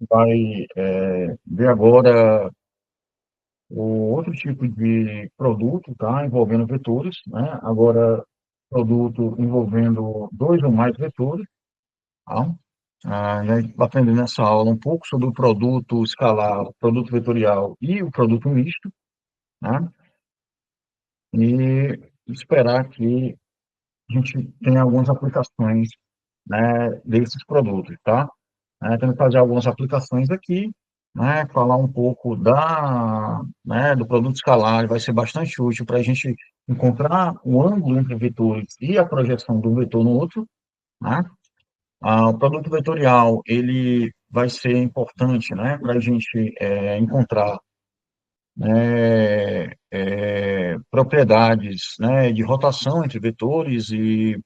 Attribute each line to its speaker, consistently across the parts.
Speaker 1: vai ver agora o outro tipo de produto, tá? Envolvendo vetores, né? Agora, produto envolvendo dois ou mais vetores, tá? A gente vai aprender nessa aula um pouco sobre o produto escalar, o produto vetorial e o produto misto, né? E esperar que a gente tenha algumas aplicações, né, desses produtos, tá? Temos que fazer algumas aplicações aqui, né, falar um pouco do produto escalar, vai ser bastante útil para a gente encontrar o ângulo entre vetores e a projeção de um vetor no outro, né? O produto vetorial, ele vai ser importante, né, para a gente encontrar, né, propriedades, né, de rotação entre vetores e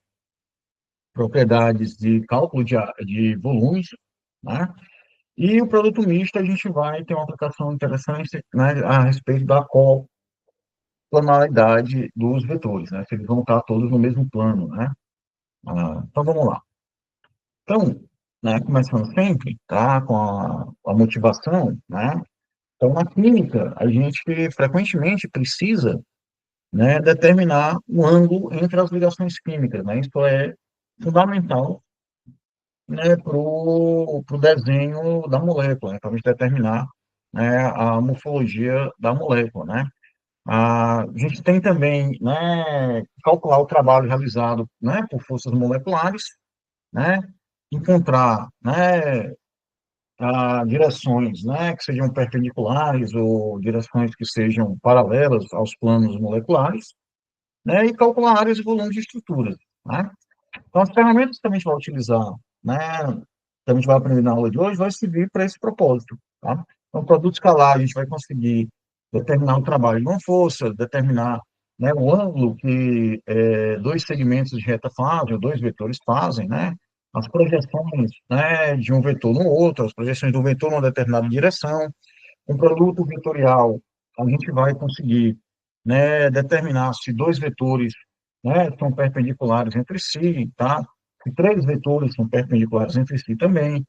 Speaker 1: propriedades de cálculo de volumes, né? E o produto misto, a gente vai ter uma aplicação interessante, né, a respeito da coplanalidade dos vetores, né? Se eles vão estar todos no mesmo plano, né? Então, vamos lá. Então, né, começando sempre, tá, com a motivação, né? Então, na química, a gente frequentemente precisa, né, determinar o ângulo entre as ligações químicas, né? Isso é fundamental, né, para o desenho da molécula, né, para a gente determinar, né, a morfologia da molécula, né? A gente tem também, né, calcular o trabalho realizado, né, por forças moleculares, né, encontrar, né, direções, né, que sejam perpendiculares ou direções que sejam paralelas aos planos moleculares, né, e calcular áreas e volumes de estruturas, né? Então, as ferramentas que a gente vai utilizar, né, que a gente vai aprender na aula de hoje, vai servir para esse propósito, tá? Então, produto escalar, a gente vai conseguir determinar o trabalho de uma força, determinar, né, o ângulo que dois segmentos de reta fazem, ou dois vetores fazem, né? As projeções, né, de um vetor no outro, as projeções do vetor numa determinada direção. Um produto vetorial, a gente vai conseguir, né, determinar se dois vetores, né, são perpendiculares entre si, tá? Se três vetores são perpendiculares entre si também.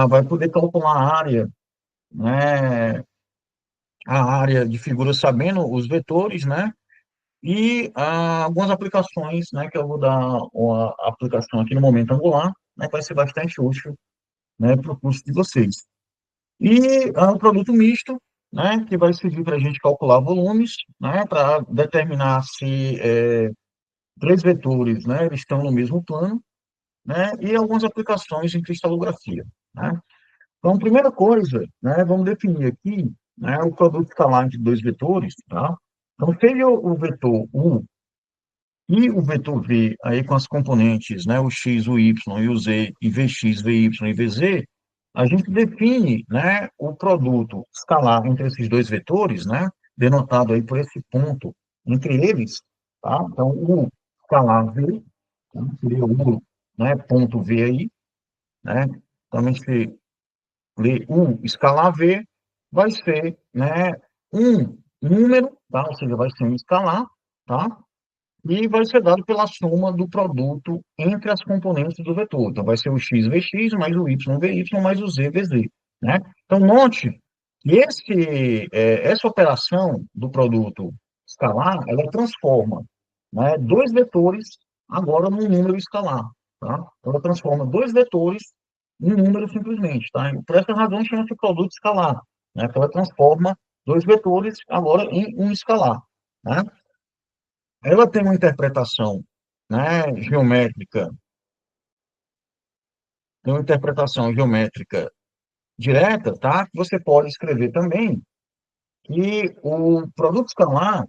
Speaker 1: Vai poder calcular né, a área de figura sabendo os vetores, né? E algumas aplicações, né, que eu vou dar uma aplicação aqui no momento angular, né, que vai ser bastante útil, né, para o curso de vocês. E um produto misto, né, que vai servir para a gente calcular volumes, né, para determinar se três vetores, né, eles estão no mesmo plano, né, e algumas aplicações em cristalografia, né. Então, primeira coisa, né, vamos definir aqui, né, o produto escalar entre dois vetores, tá? Então, seja o vetor U e o vetor V, aí com as componentes, né, o X, o Y e o Z, e Vx, Vy e Vz, a gente define, né, o produto escalar entre esses dois vetores, né, denotado aí por esse ponto entre eles, tá? Então, o escalar V, né, seria o U, né, ponto V aí, né? Então, a gente lê U escalar V, vai ser, né, um número, tá? Ou seja, vai ser um escalar, tá? E vai ser dado pela soma do produto entre as componentes do vetor. Então, vai ser o x vx mais o y vy mais o z vz, né? Então, note que essa operação do produto escalar, ela transforma, né, dois vetores agora num número escalar, tá? Ela transforma dois vetores em um número simplesmente, tá? E por essa razão chama-se produto escalar, né? Porque ela transforma dois vetores agora em um escalar, né? Ela tem uma interpretação, né, geométrica, tem uma interpretação geométrica direta, tá? Você pode escrever também que o produto escalar,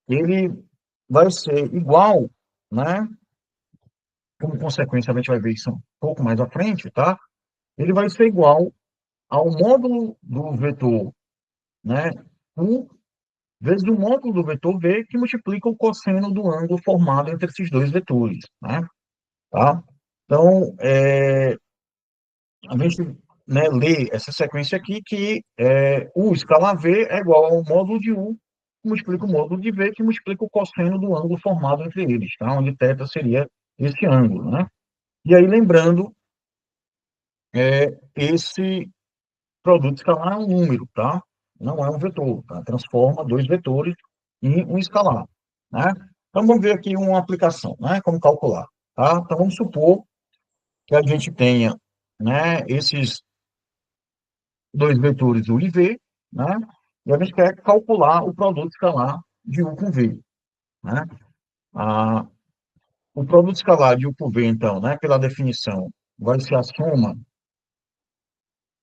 Speaker 1: ele vai ser igual, né? Como consequência, a gente vai ver isso um pouco mais à frente, tá? Ele vai ser igual ao módulo do vetor, né? U vezes o módulo do vetor V, que multiplica o cosseno do ângulo formado entre esses dois vetores, né? Tá? Então, a gente, né, lê essa sequência aqui que U escalar V é igual ao módulo de U, que multiplica o módulo de V, que multiplica o cosseno do ângulo formado entre eles, tá? Onde θ seria esse ângulo, né? E aí, lembrando, esse produto escalar é um número, tá? Não é um vetor, tá? Transforma dois vetores em um escalar, né? Então, vamos ver aqui uma aplicação, né? Como calcular, tá? Então, vamos supor que a gente tenha, né, esses dois vetores U e V, né? E a gente quer calcular o produto escalar de U com V, né? Ah, o produto escalar de U com V, então, né, pela definição, vai ser a soma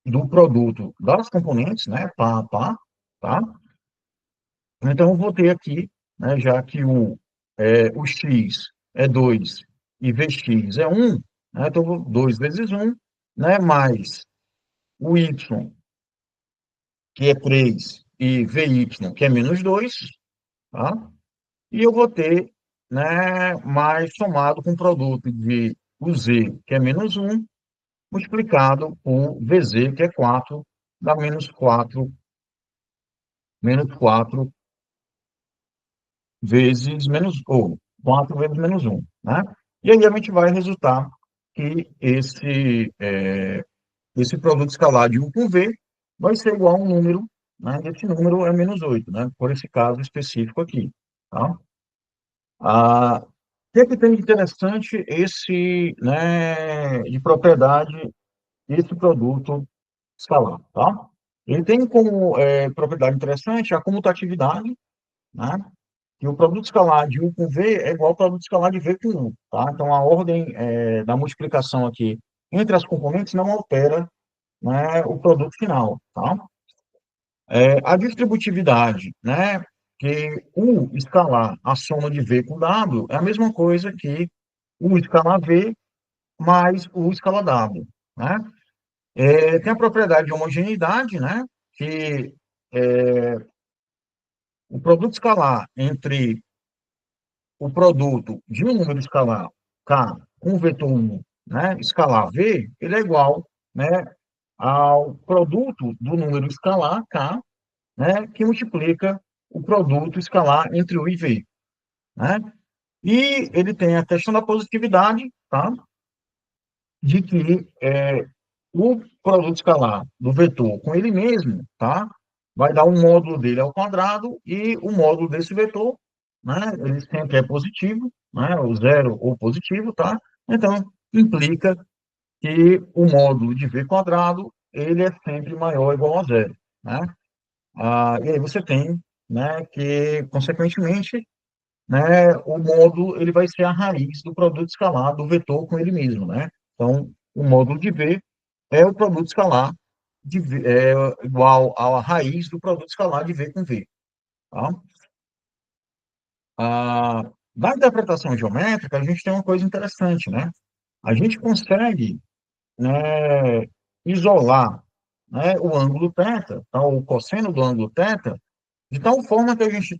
Speaker 1: do produto das componentes, né, pá a pá, tá? Então, eu vou ter aqui, né, já que o x é 2 e Vx é um, né, então, 2 vezes um, né, mais o y, que é 3 e Vy, que é menos 2, tá? E eu vou ter, né, mais somado com o produto de o z, que é menos um, multiplicado por Vz, que é 4, dá menos quatro vezes menos, ou 4 vezes menos um, né? E aí a gente vai resultar que esse produto escalar de U com V vai ser igual a um número, né? Esse número é menos 8, né? Por esse caso específico aqui, tá? O que é que tem de interessante né, de propriedade esse produto escalar, tá? Ele tem como propriedade interessante a comutatividade, né? Que o produto escalar de U com V é igual ao produto escalar de V com U, tá? Então, a ordem da multiplicação aqui entre as componentes não altera, né, o produto final, tá? A distributividade, né, que U escalar a soma de V com W é a mesma coisa que U escalar V mais U escalar W, né? Tem a propriedade de homogeneidade, né, que o produto escalar entre o produto de um número escalar K com o vetor 1, né, escalar V, ele é igual, né, ao produto do número escalar K, né, que multiplica o produto escalar entre U e V, né? E ele tem a questão da positividade, tá? De que o produto escalar do vetor com ele mesmo, tá? Vai dar um módulo dele ao quadrado e o módulo desse vetor, né? Ele sempre é positivo, né? O zero ou positivo, tá? Então, implica que o módulo de v quadrado, ele é sempre maior ou igual a zero, né? E aí você tem, né, que, consequentemente, né, o módulo ele vai ser a raiz do produto escalar do vetor com ele mesmo, né? Então, o módulo de V é o produto escalar igual à raiz do produto escalar de V com V, tá? Na interpretação geométrica, a gente tem uma coisa interessante, né? A gente consegue, né, isolar, né, o ângulo θ, tá? O cosseno do ângulo θ, de tal forma que a gente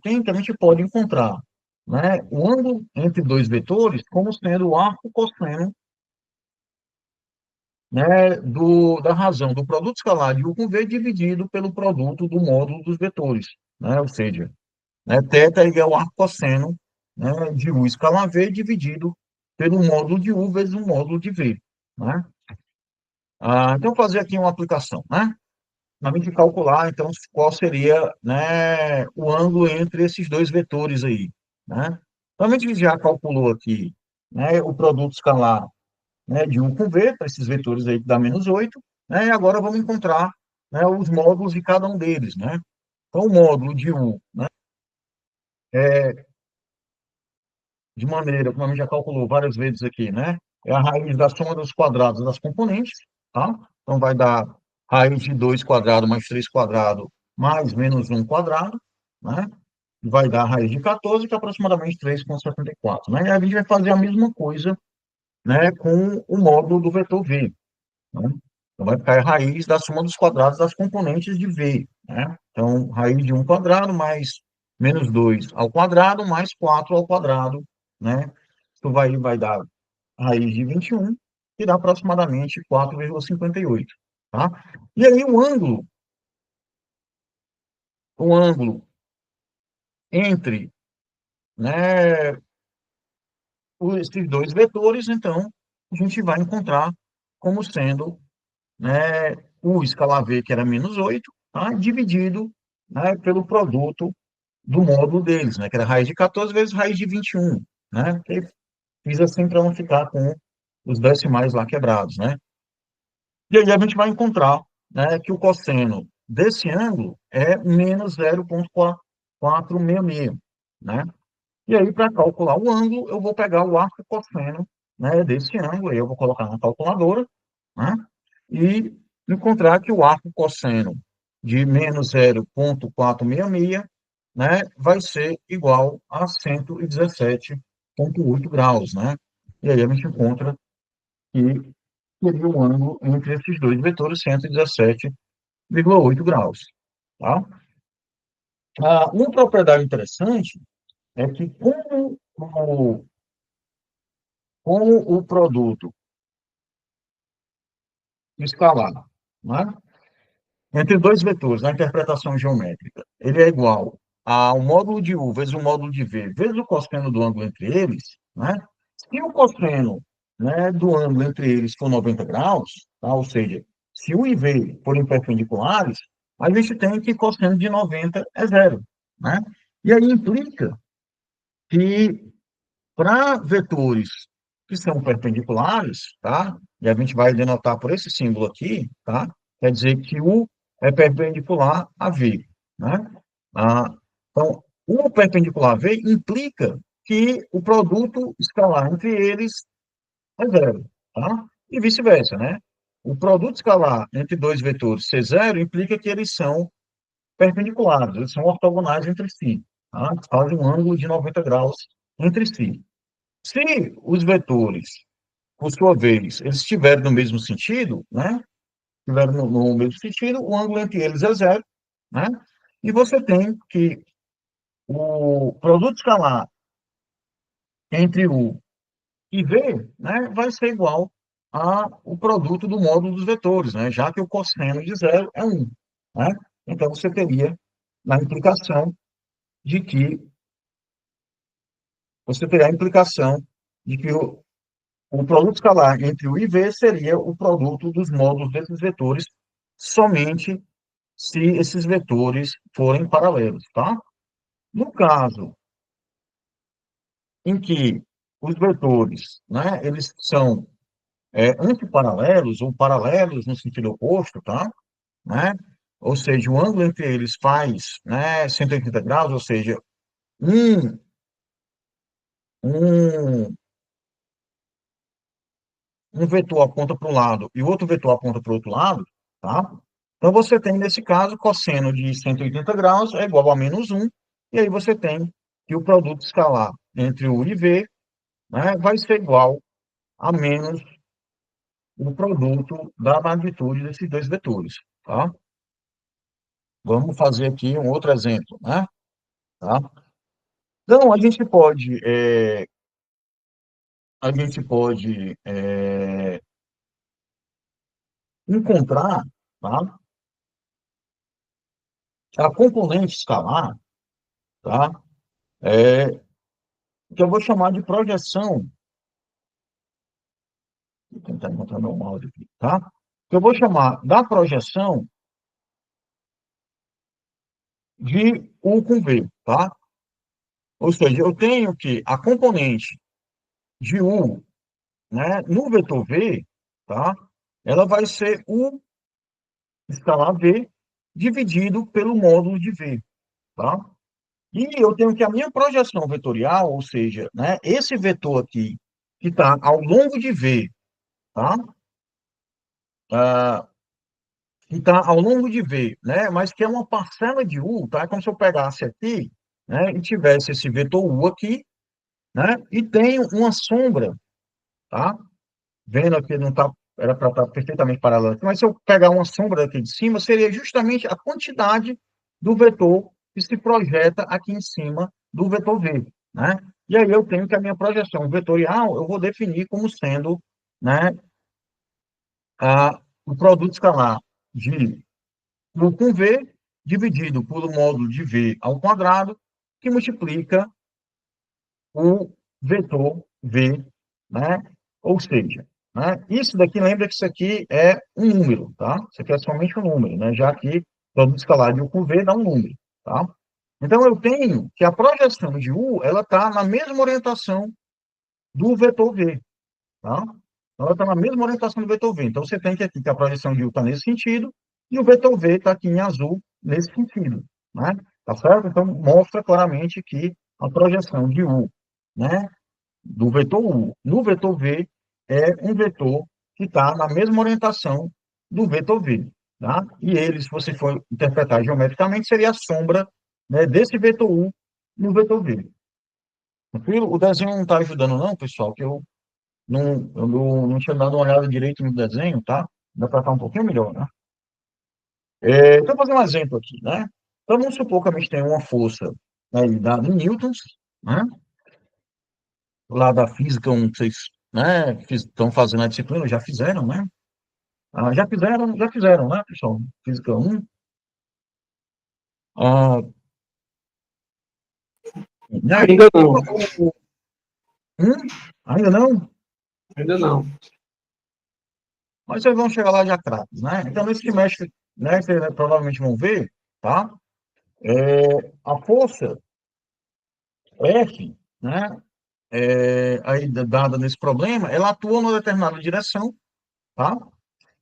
Speaker 1: pode encontrar, né, o ângulo entre dois vetores como sendo o arco cosseno, né, da razão do produto escalar de U com V dividido pelo produto do módulo dos vetores, né, ou seja, né, θ é igual ao arco cosseno, né, de U escalar V dividido pelo módulo de U vezes o módulo de V, né? Então, fazer aqui uma aplicação, né? A gente calcular, então, qual seria, né, o ângulo entre esses dois vetores aí, né? Então, a gente já calculou aqui, né, o produto escalar, né, de U com V, para esses vetores aí que dá menos 8, né? E agora vamos encontrar, né, os módulos de cada um deles, né? Então, o módulo de U, né, é, de maneira, como a gente já calculou várias vezes aqui, né? É a raiz da soma dos quadrados das componentes, tá? Então, vai dar raiz de 2 quadrado mais 3 quadrado mais menos um quadrado, né? Vai dar raiz de 14, que é aproximadamente 3,74, né? E a gente vai fazer a mesma coisa, né, com o módulo do vetor V, né? Então, vai ficar a raiz da soma dos quadrados das componentes de V, né? Então, raiz de um quadrado mais menos 2 ao quadrado mais 4 ao quadrado, né? Isso vai dar raiz de 21, que dá aproximadamente 4,58, tá? E aí o ângulo entre, né, esses dois vetores, então, a gente vai encontrar como sendo né, U escalar V, que era menos 8, tá, dividido, né, pelo produto do módulo deles, né, que era raiz de 14 vezes raiz de 21, né, que fiz assim para não ficar com os decimais lá quebrados, né. E aí a gente vai encontrar, né, que o cosseno desse ângulo é menos 0,466, né. E aí, para calcular o ângulo, eu vou pegar o arco cosseno, né, desse ângulo, aí eu vou colocar na calculadora, né, e encontrar que o arco cosseno de menos 0,466, né, vai ser igual a 117,8 graus, né? E aí a gente encontra que seria o ângulo entre esses dois vetores, 117,8 graus, tá? Uma propriedade interessante é que como o produto escalar, né, entre dois vetores, na interpretação geométrica, ele é igual ao módulo de U vezes o módulo de V, vezes o cosseno do ângulo entre eles, né? Se o cosseno, né, do ângulo entre eles for 90 graus, tá? Ou seja, se U e V forem perpendiculares, a gente tem que cosseno de 90 é zero, né? E aí implica que para vetores que são perpendiculares, tá? E a gente vai denotar por esse símbolo aqui, tá? Quer dizer que U é perpendicular a V, né? Ah, então, o perpendicular a V implica que o produto escalar entre eles é zero, tá? E vice-versa, né? O produto escalar entre dois vetores ser zero implica que eles são perpendiculares, eles são ortogonais entre si, tá? Fazem um ângulo de 90 graus entre si. Se os vetores, por sua vez, eles estiverem no mesmo sentido, né? Estiverem no mesmo sentido, o ângulo entre eles é zero, né? E você tem que o produto escalar entre U e V, né, vai ser igual ao produto do módulo dos vetores, né? Já que o cosseno de zero é 1, né? Então, você teria na implicação de que você teria a implicação de que o produto escalar entre o IV seria o produto dos módulos desses vetores somente se esses vetores forem paralelos, tá? No caso em que os vetores, né, eles são antiparalelos ou paralelos no sentido oposto, tá? Né? Ou seja, o ângulo entre eles faz, né, 180 graus, ou seja, um, um, um vetor aponta para um lado e o outro vetor aponta para o outro lado, tá? Então, você tem, nesse caso, cosseno de 180 graus é igual a menos um, e aí você tem que o produto escalar entre U e V, né, vai ser igual a menos o produto da magnitude desses dois vetores, tá? Vamos fazer aqui um outro exemplo, né? Tá? Então, a gente pode encontrar, tá? A componente escalar, tá? É, que eu vou chamar de projeção. Vou tentar encontrar meu mouse aqui, tá? Que eu vou chamar da projeção de U com V, tá? Ou seja, eu tenho que a componente de U, né, no vetor V, tá? Ela vai ser U escalar V dividido pelo módulo de V, tá? E eu tenho que a minha projeção vetorial, ou seja, né, esse vetor aqui, que está ao longo de V, tá? Ah, que está ao longo de V, né? Mas que é uma parcela de U, tá? É como se eu pegasse aqui, né? E tivesse esse vetor U aqui, né? E tenho uma sombra, tá? Vendo aqui, não tá, era para estar perfeitamente paralelo aqui, mas se eu pegar uma sombra aqui de cima, seria justamente a quantidade do vetor que se projeta aqui em cima do vetor V, né? E aí eu tenho que a minha projeção vetorial, eu vou definir como sendo, né, o produto escalar de U com V dividido pelo módulo de V ao quadrado, que multiplica o vetor V, né? Ou seja, né? Isso daqui, lembra que isso aqui é um número, tá? Isso aqui é somente um número, né? Já que produto escalar de U com V dá um número, tá? Então, eu tenho que a projeção de U, ela está na mesma orientação do vetor V, tá? Então, ela está na mesma orientação do vetor V. Então, você tem que aqui que a projeção de U está nesse sentido e o vetor V está aqui em azul nesse sentido, né? Tá certo? Então, mostra claramente que a projeção de U, né, do vetor U no vetor V é um vetor que está na mesma orientação do vetor V, tá? E ele, se você for interpretar geometricamente, seria a sombra, né, desse vetor U no vetor V. Tranquilo? O desenho não está ajudando não, pessoal, que eu não tinha dado uma olhada direito no desenho, tá? Dá para estar um pouquinho melhor, né? Então, vou fazer um exemplo aqui, né? Então, vamos supor que a gente tem uma força, né, dada em newtons, né? Lá da física, vocês, né, estão fazendo a disciplina, já fizeram, né? Já fizeram, né, pessoal? Física 1. Ah, né?
Speaker 2: Ainda não,
Speaker 1: Ainda não,
Speaker 2: ainda não.
Speaker 1: mas vocês vão chegar lá já craques, né? Então, nesse trimestre, né, vocês provavelmente vão ver, tá? A força F, né, aí dada nesse problema, ela atua numa determinada direção, tá?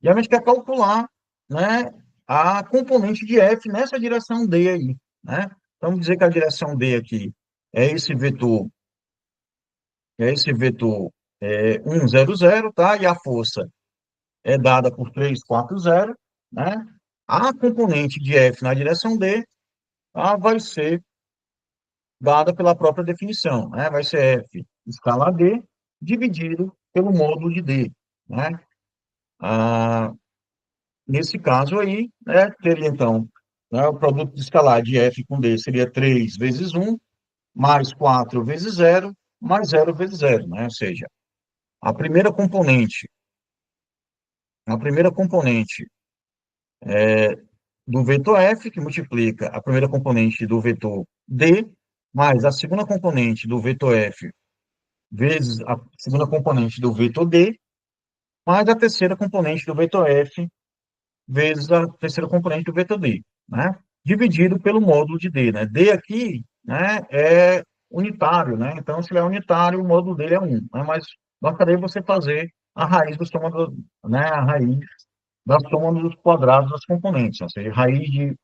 Speaker 1: E a gente quer calcular, né, a componente de F nessa direção D aí, né? Vamos dizer que a direção D aqui é esse vetor, é esse vetor 1, 0, 0, tá? E a força é dada por 3, 4, 0, né? A componente de F na direção D, tá, vai ser dada pela própria definição, né? Vai ser F escala D dividido pelo módulo de D, né? Ah, nesse caso aí, né, teria então, né, o produto de escalar de F com D seria 3 vezes 1, mais 4 vezes 0, mais 0 vezes 0, né? Ou seja, a primeira componente, a primeira componente do vetor F, que multiplica a primeira componente do vetor D, mais a segunda componente do vetor F, vezes a segunda componente do vetor D, mais a terceira componente do vetor F, vezes a terceira componente do vetor D, né? Dividido pelo módulo de D, né? D aqui, né, é unitário, né? Então, se ele é unitário, o módulo dele é 1, né? Mas bastaria você fazer a raiz do soma do, né, a raiz da soma dos quadrados das componentes, ou seja, raiz de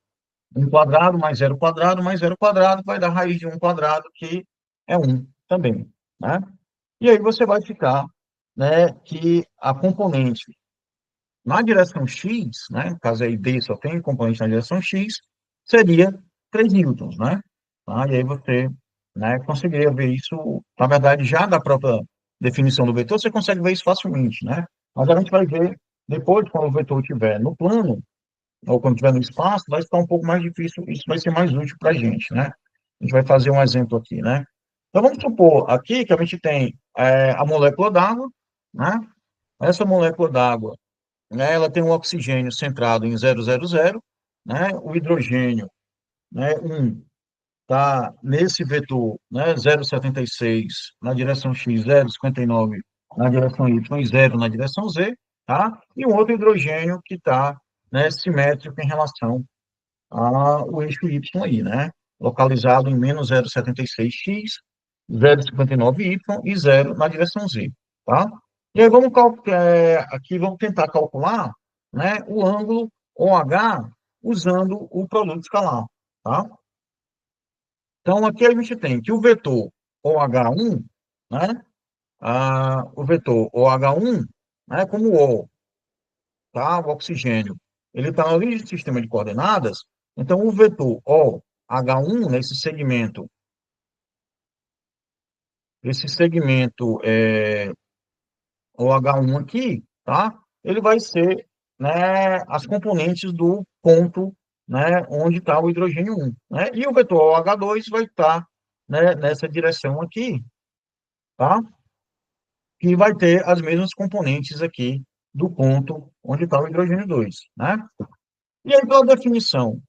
Speaker 1: 1 quadrado mais 0 quadrado mais 0 quadrado vai dar raiz de 1 quadrado, que é 1 também, né? E aí você vai ficar, né, que a componente na direção X, né, no caso aí D só tem componente na direção X, seria 3 newtons, né? Tá? E aí você, né, conseguiria ver isso, na verdade, já da própria definição do vetor, você consegue ver isso facilmente, né? Mas a gente vai ver depois, quando o vetor estiver no plano, ou quando estiver no espaço, vai ficar um pouco mais difícil, isso vai ser mais útil para a gente, né? A gente vai fazer um exemplo aqui, né? Então, vamos supor aqui que a gente tem a molécula d'água, né? Essa molécula d'água, né, ela tem um oxigênio centrado em 000, né? O hidrogênio, né, 1 está nesse vetor, né, 0,76 na direção X, 0,59 na direção Y e 0 na direção Z, tá? E um outro hidrogênio que está, né, simétrico em relação ao eixo Y aí, né? Localizado em menos 0,76x, 0,59y e 0 na direção Z, tá? E aí aqui vamos tentar calcular, né, o ângulo OH usando o produto escalar, tá? Então, aqui a gente tem que o vetor OH1, né, o vetor OH1, né, como O, tá? O oxigênio, ele está na origem do sistema de coordenadas, então o vetor OH1, esse segmento OH1 aqui, tá? Ele vai ser, né, as componentes do ponto, né, onde está o hidrogênio 1, né? E o vetor OH2 vai estar, né, nessa direção aqui, tá? Que vai ter as mesmas componentes aqui do ponto onde está o hidrogênio 2, né? E aí, pela definição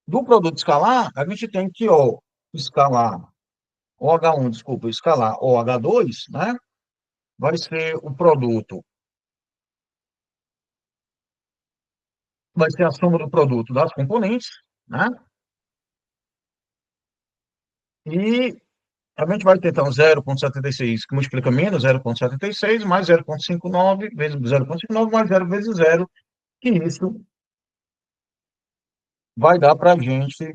Speaker 1: do produto escalar, a gente tem que escalar OH1, desculpa, escalar OH2, né? vai ser o produto, vai ser a soma do produto das componentes, né? E a gente vai ter, então, 0,76, que multiplica menos 0,76, mais 0,59, vezes 0,59, mais 0 vezes 0, que isso vai dar para a gente,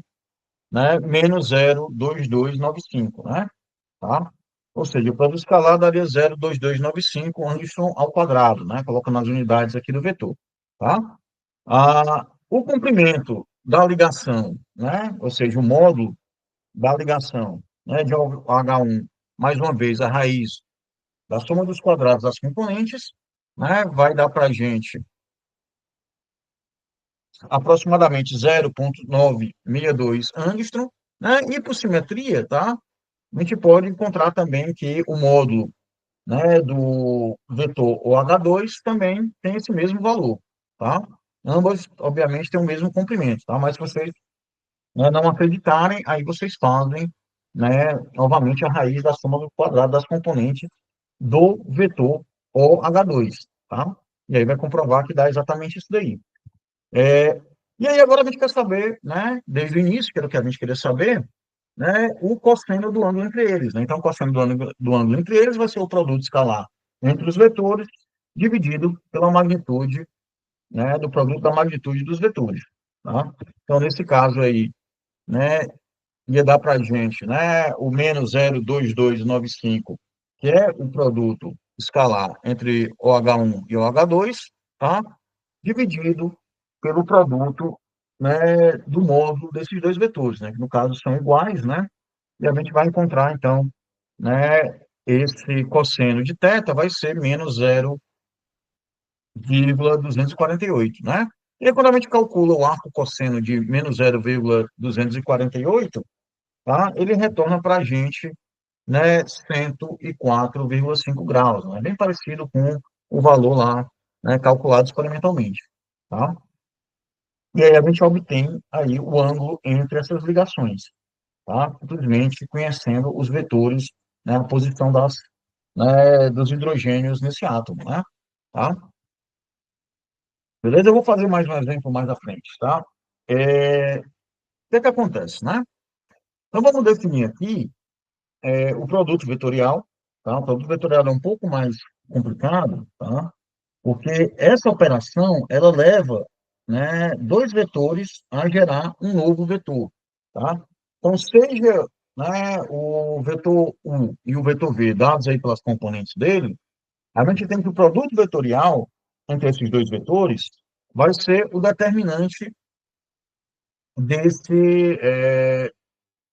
Speaker 1: né, menos 0,2295, né? Tá? Ou seja, o produto escalar daria 0,2295 Anderson ao quadrado, né? Colocando as unidades aqui do vetor, tá? O comprimento da ligação, né? Ou seja, o módulo da ligação, né, de H1, mais uma vez, a raiz da soma dos quadrados das componentes, né, vai dar para a gente aproximadamente 0,962 angstrom, né, e por simetria, tá, a gente pode encontrar também que o módulo, né, do vetor OH2 também tem esse mesmo valor, tá? Ambas, obviamente, têm o mesmo comprimento, tá? Mas se vocês, né, não acreditarem, aí vocês fazem, né, novamente a raiz da soma do quadrado das componentes do vetor OH2, tá? E aí vai comprovar que dá exatamente isso daí. É, e aí agora a gente quer saber, né, desde o início, que era o que a gente queria saber, né, o cosseno do ângulo entre eles, né? Então, o cosseno do ângulo entre eles vai ser o produto escalar entre os vetores dividido pela magnitude, né, do produto da magnitude dos vetores, tá? Então, nesse caso aí, né, ia dar para a gente, né, o menos 0,2295, que é o produto escalar entre OH1 e OH2, tá? Dividido pelo produto, né, do módulo desses dois vetores, né, que no caso são iguais, né? E a gente vai encontrar, então, né, esse cosseno de θ vai ser menos 0,248, né? E aí, quando a gente calcula o arco cosseno de menos 0,248, tá? Ele retorna para a gente, né, 104,5 graus, né? Bem parecido com o valor lá, né, calculado experimentalmente, tá? E aí a gente obtém aí o ângulo entre essas ligações, tá? Simplesmente conhecendo os vetores, né, a posição né, dos hidrogênios nesse átomo, né? Tá? Beleza? Eu vou fazer mais um exemplo mais à frente, tá? O que acontece, né? Então, vamos definir aqui o produto vetorial, tá? O produto vetorial é um pouco mais complicado, tá? Porque essa operação, ela leva, né, dois vetores a gerar um novo vetor, tá? Então, seja, né, o vetor U e o vetor V dados aí pelas componentes dele, a gente tem que o produto vetorial entre esses dois vetores vai ser o determinante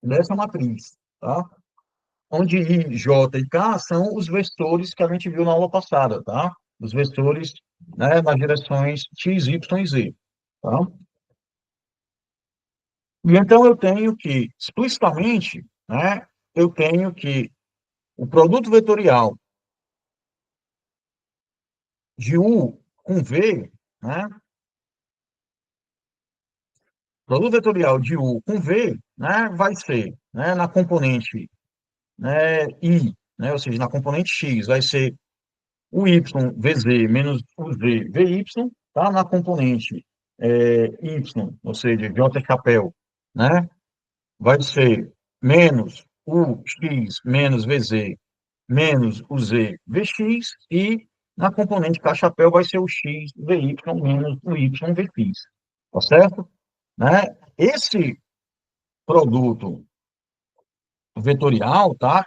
Speaker 1: dessa matriz, tá? Onde I, J e K são os vetores que a gente viu na aula passada, tá? Os vetores, né, nas direções X, Y e Z, tá? E então eu tenho que, explicitamente, né, eu tenho que o produto vetorial de U com V, né, produto vetorial de U com V, né, vai ser, né, na componente, né, I, né, ou seja, na componente X, vai ser o y vz menos o z vy, tá? Na componente y, ou seja, j chapéu, né? Vai ser menos o x menos vz menos o z vx e na componente k chapéu vai ser o x vy menos o y vx, tá certo? Né? Esse produto vetorial, tá?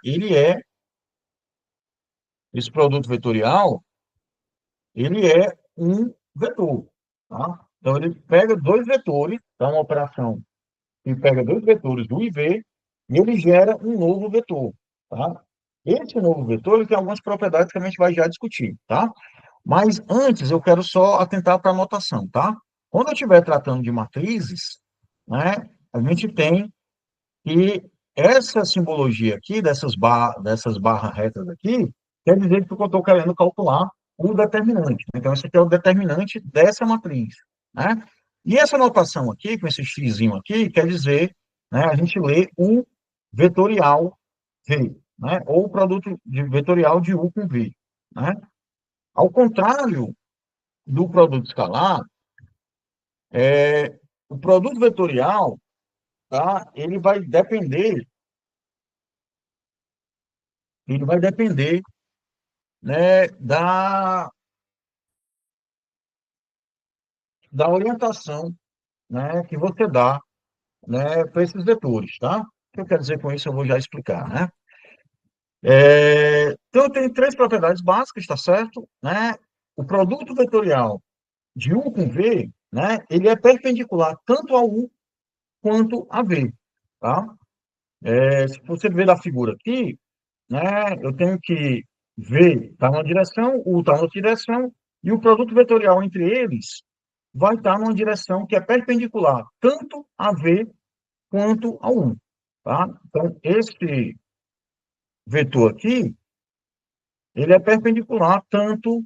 Speaker 1: Esse produto vetorial, ele é um vetor, tá? Então, ele pega dois vetores, dá uma operação que pega dois vetores do IV e ele gera um novo vetor, tá? Esse novo vetor ele tem algumas propriedades que a gente vai já discutir, tá? Mas antes eu quero só atentar para a notação, tá? Quando eu estiver tratando de matrizes, né, a gente tem que essa simbologia aqui, dessas barras retas aqui, quer dizer que eu estou querendo calcular o determinante. Então, esse aqui é o determinante dessa matriz, né? E essa notação aqui, com esse xzinho aqui, quer dizer, né, a gente lê o vetorial V, né? Ou o produto de vetorial de U com V. né? Ao contrário do produto escalar, o produto vetorial, tá? Ele vai depender, né, da orientação, né, que você dá, né, para esses vetores, tá? O que eu quero dizer com isso, eu vou já explicar, né? Então, tem três propriedades básicas, tá certo? Né? O produto vetorial de U com V, né, ele é perpendicular tanto a U quanto a V, tá? Se você ver da figura aqui, né, eu tenho que V está numa direção, U está noutra direção, e o produto vetorial entre eles vai estar numa direção que é perpendicular tanto a V quanto a U, tá? Então, esse vetor aqui, ele é perpendicular tanto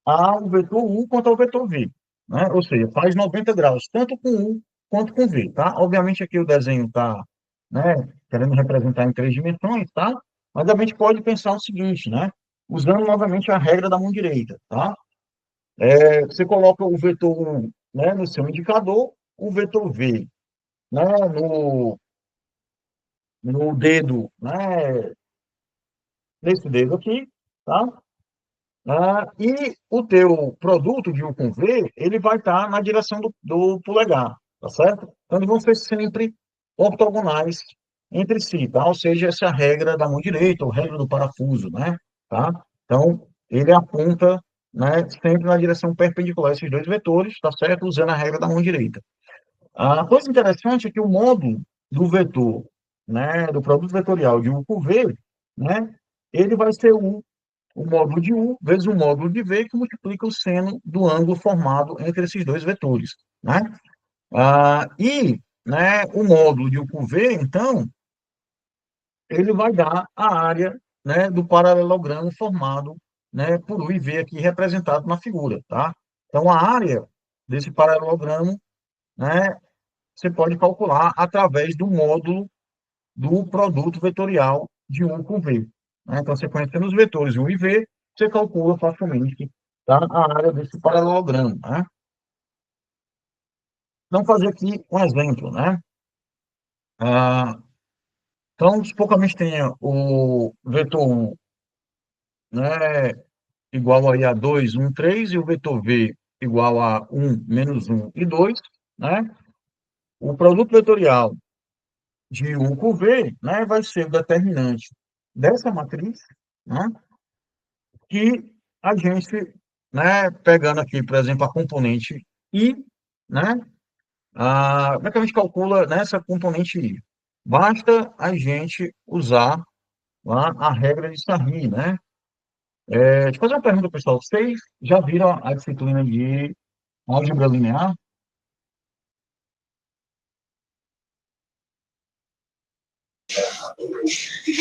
Speaker 1: ao vetor U quanto ao vetor V, né? Ou seja, faz 90 graus, tanto com U quanto com V, tá? Obviamente aqui o desenho está, né, querendo representar em três dimensões, tá? Mas a gente pode pensar o seguinte, né? Usando novamente a regra da mão direita, tá? Você coloca o vetor U, né, no seu indicador, o vetor V, né, no dedo, né, nesse dedo aqui, tá? E o teu produto de U com V, ele vai estar na direção do polegar, tá certo? Então, eles vão ser sempre ortogonais entre si, tá? Ou seja, essa é a regra da mão direita, ou regra do parafuso, né? Tá? Então, ele aponta, né, sempre na direção perpendicular a esses dois vetores, tá certo? Usando a regra da mão direita. A coisa interessante é que o módulo do vetor, né, do produto vetorial de U com V, né, ele vai ser o módulo de U vezes o módulo de V, que multiplica o seno do ângulo formado entre esses dois vetores, né? Né, o módulo de U com V, então, ele vai dar a área, né, do paralelogramo formado, né, por U e V aqui representado na figura, tá? Então, a área desse paralelogramo, né, você pode calcular através do módulo do produto vetorial de U com V, né? Então, você conhecendo os vetores U e V, você calcula facilmente, tá, a área desse paralelogramo, né? Vamos fazer aqui um exemplo, né? Ah, então, supor que a gente tenha o vetor U, né, igual aí a 2, 1, 3, e o vetor V igual a 1, menos 1 e 2, né? O produto vetorial de U com V, né, vai ser o determinante dessa matriz, né? Que a gente, né, pegando aqui, por exemplo, a componente I, né, como é que a gente calcula nessa componente I? Basta a gente usar lá a regra de Sarri, né? Deixa eu fazer uma pergunta, pessoal. Vocês já viram a disciplina de álgebra linear?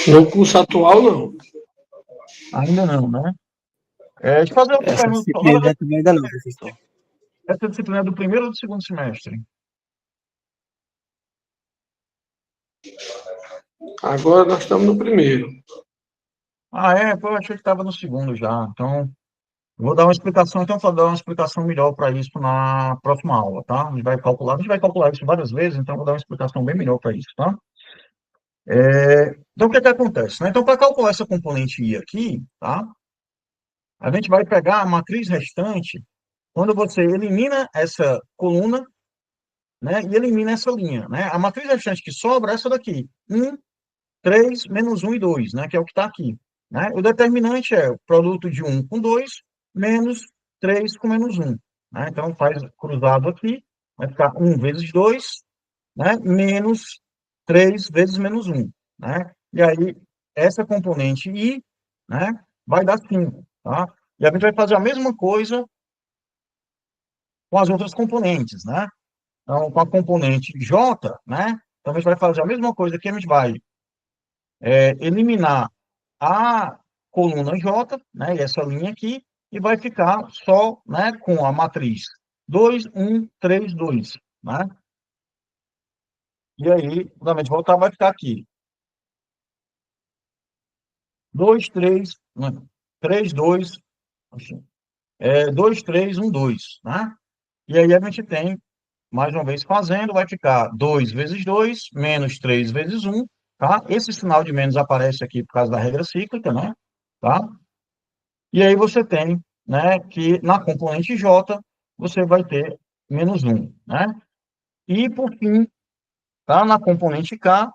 Speaker 2: No curso atual, não.
Speaker 1: Ainda não, né? Deixa eu fazer outra
Speaker 2: Essa
Speaker 1: pergunta.
Speaker 2: disciplina ainda não, professor.
Speaker 1: Essa disciplina é do primeiro ou do segundo semestre?
Speaker 2: Agora nós estamos no primeiro.
Speaker 1: Pô, eu achei que estava no segundo já. Então, vou dar uma explicação, então vou dar uma explicação melhor para isso na próxima aula, tá? A gente vai calcular isso várias vezes, então vou dar uma explicação bem melhor para isso, tá? Então, o que é que acontece, né? Então, para calcular essa componente I aqui, tá? A gente vai pegar a matriz restante quando você elimina essa coluna, né? E elimina essa linha, né? A matriz restante que sobra é essa daqui. 1, 3, menos 1 e 2, né? Que é o que está aqui, né? O determinante é o produto de 1 com 2 menos 3 com menos 1, né? Então, faz cruzado aqui, vai ficar 1 vezes 2, né? Menos 3 vezes menos 1, né? E aí, essa componente I, né? Vai dar 5, tá? E a gente vai fazer a mesma coisa com as outras componentes, né? Então, com a componente J, né? Então, a gente vai fazer a mesma coisa que a gente vai eliminar a coluna J, né, e essa linha aqui, e vai ficar só, né, com a matriz 2, 1, 3, 2, né? E aí, quando a gente voltar, vai ficar aqui 2, 3, 3, 2, Assim, 2, 3, 1, 2, né? E aí a gente tem, mais uma vez fazendo, vai ficar 2 vezes 2 menos 3 vezes um, tá? Esse sinal de menos aparece aqui por causa da regra cíclica, né? Tá? E aí você tem, né, que na componente J, você vai ter menos um, né? E, por fim, tá? Na componente K,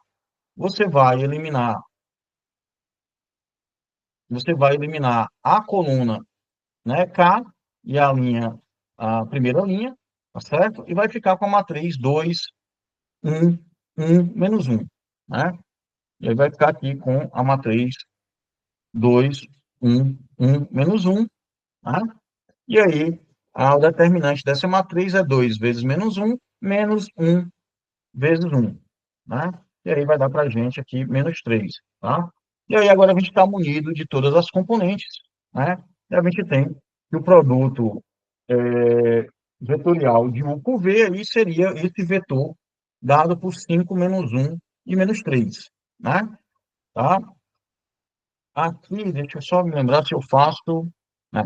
Speaker 1: você vai eliminar, você vai eliminar a coluna, né, K, e a linha, a primeira linha, tá certo? E vai ficar com a matriz 2, 1, 1, menos um, né? E aí vai ficar aqui com a matriz 2, 1, 1, menos um, né? E aí, o determinante dessa matriz é 2 vezes menos um menos um vezes um, né? E aí vai dar para a gente aqui menos 3, tá? E aí agora a gente está munido de todas as componentes, né? E a gente tem que o produto vetorial de U por V aí seria esse vetor dado por 5 menos um e menos 3, né? Tá? Aqui, deixa eu só me lembrar se eu faço, né?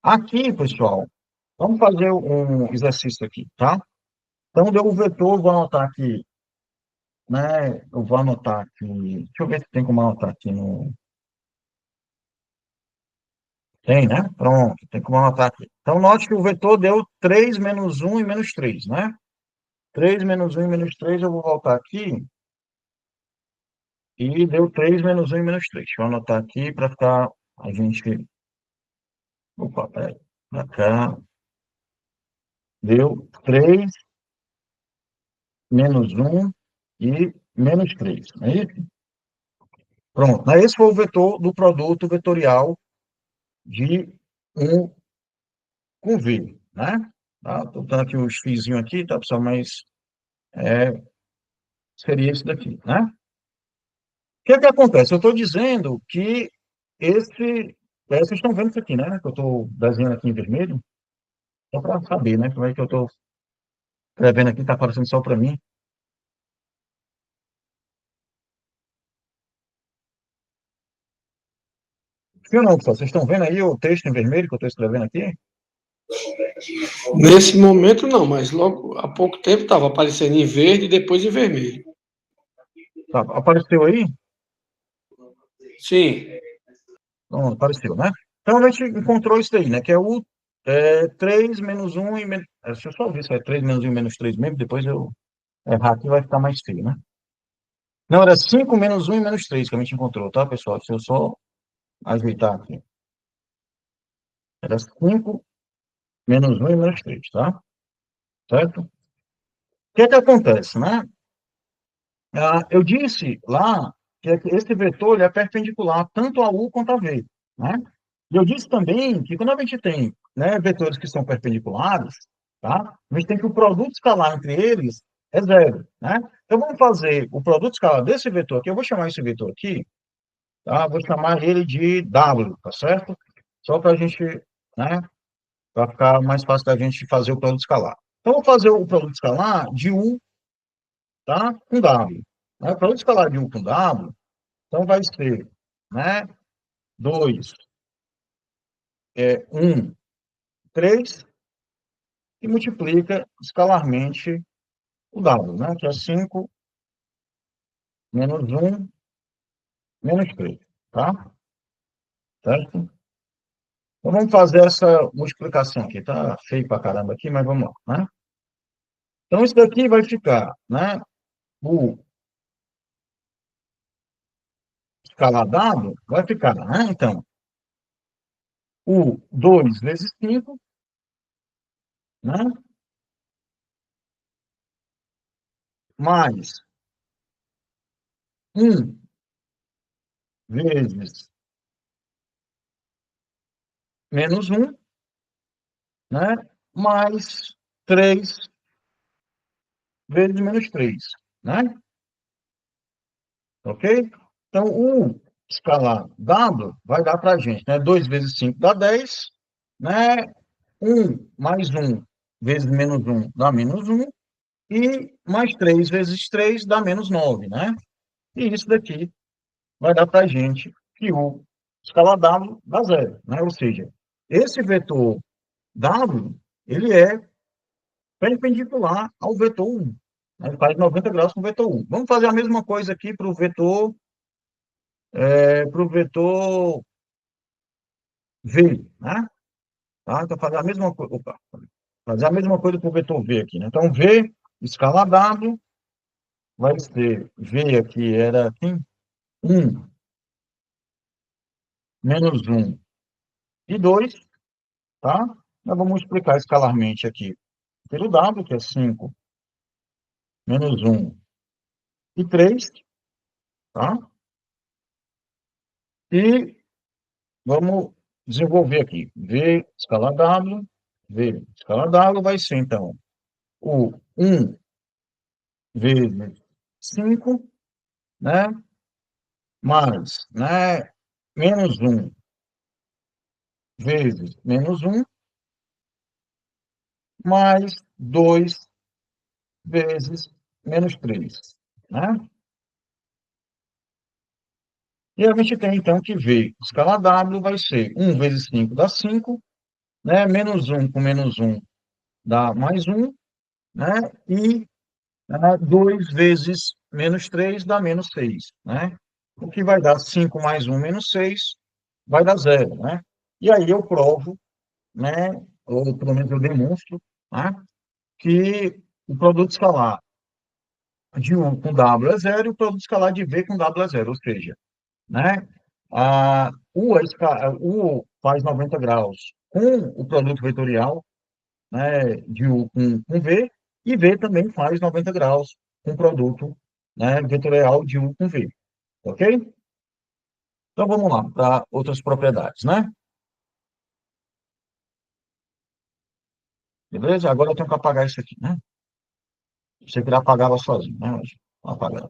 Speaker 1: Aqui, pessoal, vamos fazer um exercício aqui, tá? Então, deu o vetor, vou anotar aqui, né? Eu vou anotar aqui. Deixa eu ver se tem como anotar aqui no. Tem, né? Pronto, tem como anotar aqui. Então, note que o vetor deu 3 menos um e menos 3, né? 3 menos um e menos 3 eu vou voltar aqui. E deu 3 menos um e menos 3. Deixa eu anotar aqui para ficar. A gente. Opa, peraí. Para cá. Deu 3 menos um e menos 3. Não é isso? Pronto. Esse foi o vetor do produto vetorial de um com V, né? Tá? Estou dando aqui os fizinhos aqui, tá, pessoal? Mas seria esse daqui, né? O que é que acontece? Eu estou dizendo que esse... vocês estão vendo isso aqui, né? Que eu estou desenhando aqui em vermelho. Só para saber, né? Como é que eu estou escrevendo aqui, está aparecendo só para mim. Sim ou não, pessoal? Vocês estão vendo aí o texto em vermelho que eu estou escrevendo aqui?
Speaker 2: Nesse momento não, mas logo há pouco tempo estava aparecendo em verde e depois em vermelho.
Speaker 1: Tá, apareceu aí?
Speaker 2: Sim.
Speaker 1: Não, apareceu, né? Então a gente encontrou isso aí, né? Que é o 3 menos um e menos. Deixa eu só ver se é 3 menos um e menos 3 mesmo, depois eu errar aqui vai ficar mais feio, né? Não, era 5 menos um e menos 3 que a gente encontrou, tá, pessoal? Deixa eu só ajeitar aqui. Era 5 menos um e menos 3, tá? Certo? O que é que acontece, né? Eu disse lá que esse vetor ele é perpendicular tanto a U quanto a V, né? E eu disse também que quando a gente tem, né, vetores que são perpendiculares, tá? A gente tem que o produto escalar entre eles é zero, né? Então vamos fazer o produto escalar desse vetor aqui, eu vou chamar esse vetor aqui, tá? Vou chamar ele de W, tá certo? Só para a gente, né, para ficar mais fácil da gente fazer o produto escalar. Então, eu vou fazer o produto escalar de U, tá? Com W. Né? O produto escalar de U com W, então vai ser, né, 2, 1, 3, e multiplica escalarmente o W, né? Que é 5 menos um menos 3, tá? Certo? Então, vamos fazer essa multiplicação aqui. Tá feio pra caramba aqui, mas vamos lá, né? Então, isso daqui vai ficar, né? O escalar W vai ficar, né? Então, o 2 vezes 5, né? Mais um vezes menos um, né? Mais 3 vezes menos 3, né? Ok? Então, o escalar W vai dar para a gente, né? 2 vezes 5 dá 10, né? Um mais um vezes menos um dá menos um, e mais 3 vezes 3 dá menos 9, né? E isso daqui vai dar para a gente que o escalar W dá zero, né? Ou seja, esse vetor W, ele é perpendicular ao vetor 1. Ele faz 90 graus com o vetor 1. Vamos fazer a mesma coisa aqui para o vetor V, né? Tá? Então, fazer a mesma coisa. Opa, fazer a mesma coisa para o vetor V aqui, né? Então, V, escala W, vai ser V aqui era aqui, 1 menos 1 e 2, tá? Nós vamos explicar escalarmente aqui pelo W, que é 5 menos 1 e 3, tá? E vamos desenvolver aqui. V escala W, V escala W vai ser, então, o 1 vezes 5, né? Mais, né? Menos 1 vezes menos 1, mais 2 vezes menos 3, né? E a gente tem, então, que V escala W vai ser 1 vezes 5 dá 5, né? Menos 1 com menos 1 dá mais 1, né? E 2 vezes menos 3 dá menos 6, né? O que vai dar 5 mais 1 menos 6 vai dar zero, né? E aí eu provo, né? Ou pelo menos eu demonstro, né? Que o produto escalar de U com W é zero e o produto escalar de V com W é zero, ou seja, né? U faz 90 graus com o produto vetorial, né, de U com V, e V também faz 90 graus com o produto, né, vetorial de U com V, ok? Então vamos lá para outras propriedades, né? Beleza? Agora eu tenho que apagar isso aqui, né? Você que apagava sozinho, né? Vou apagar.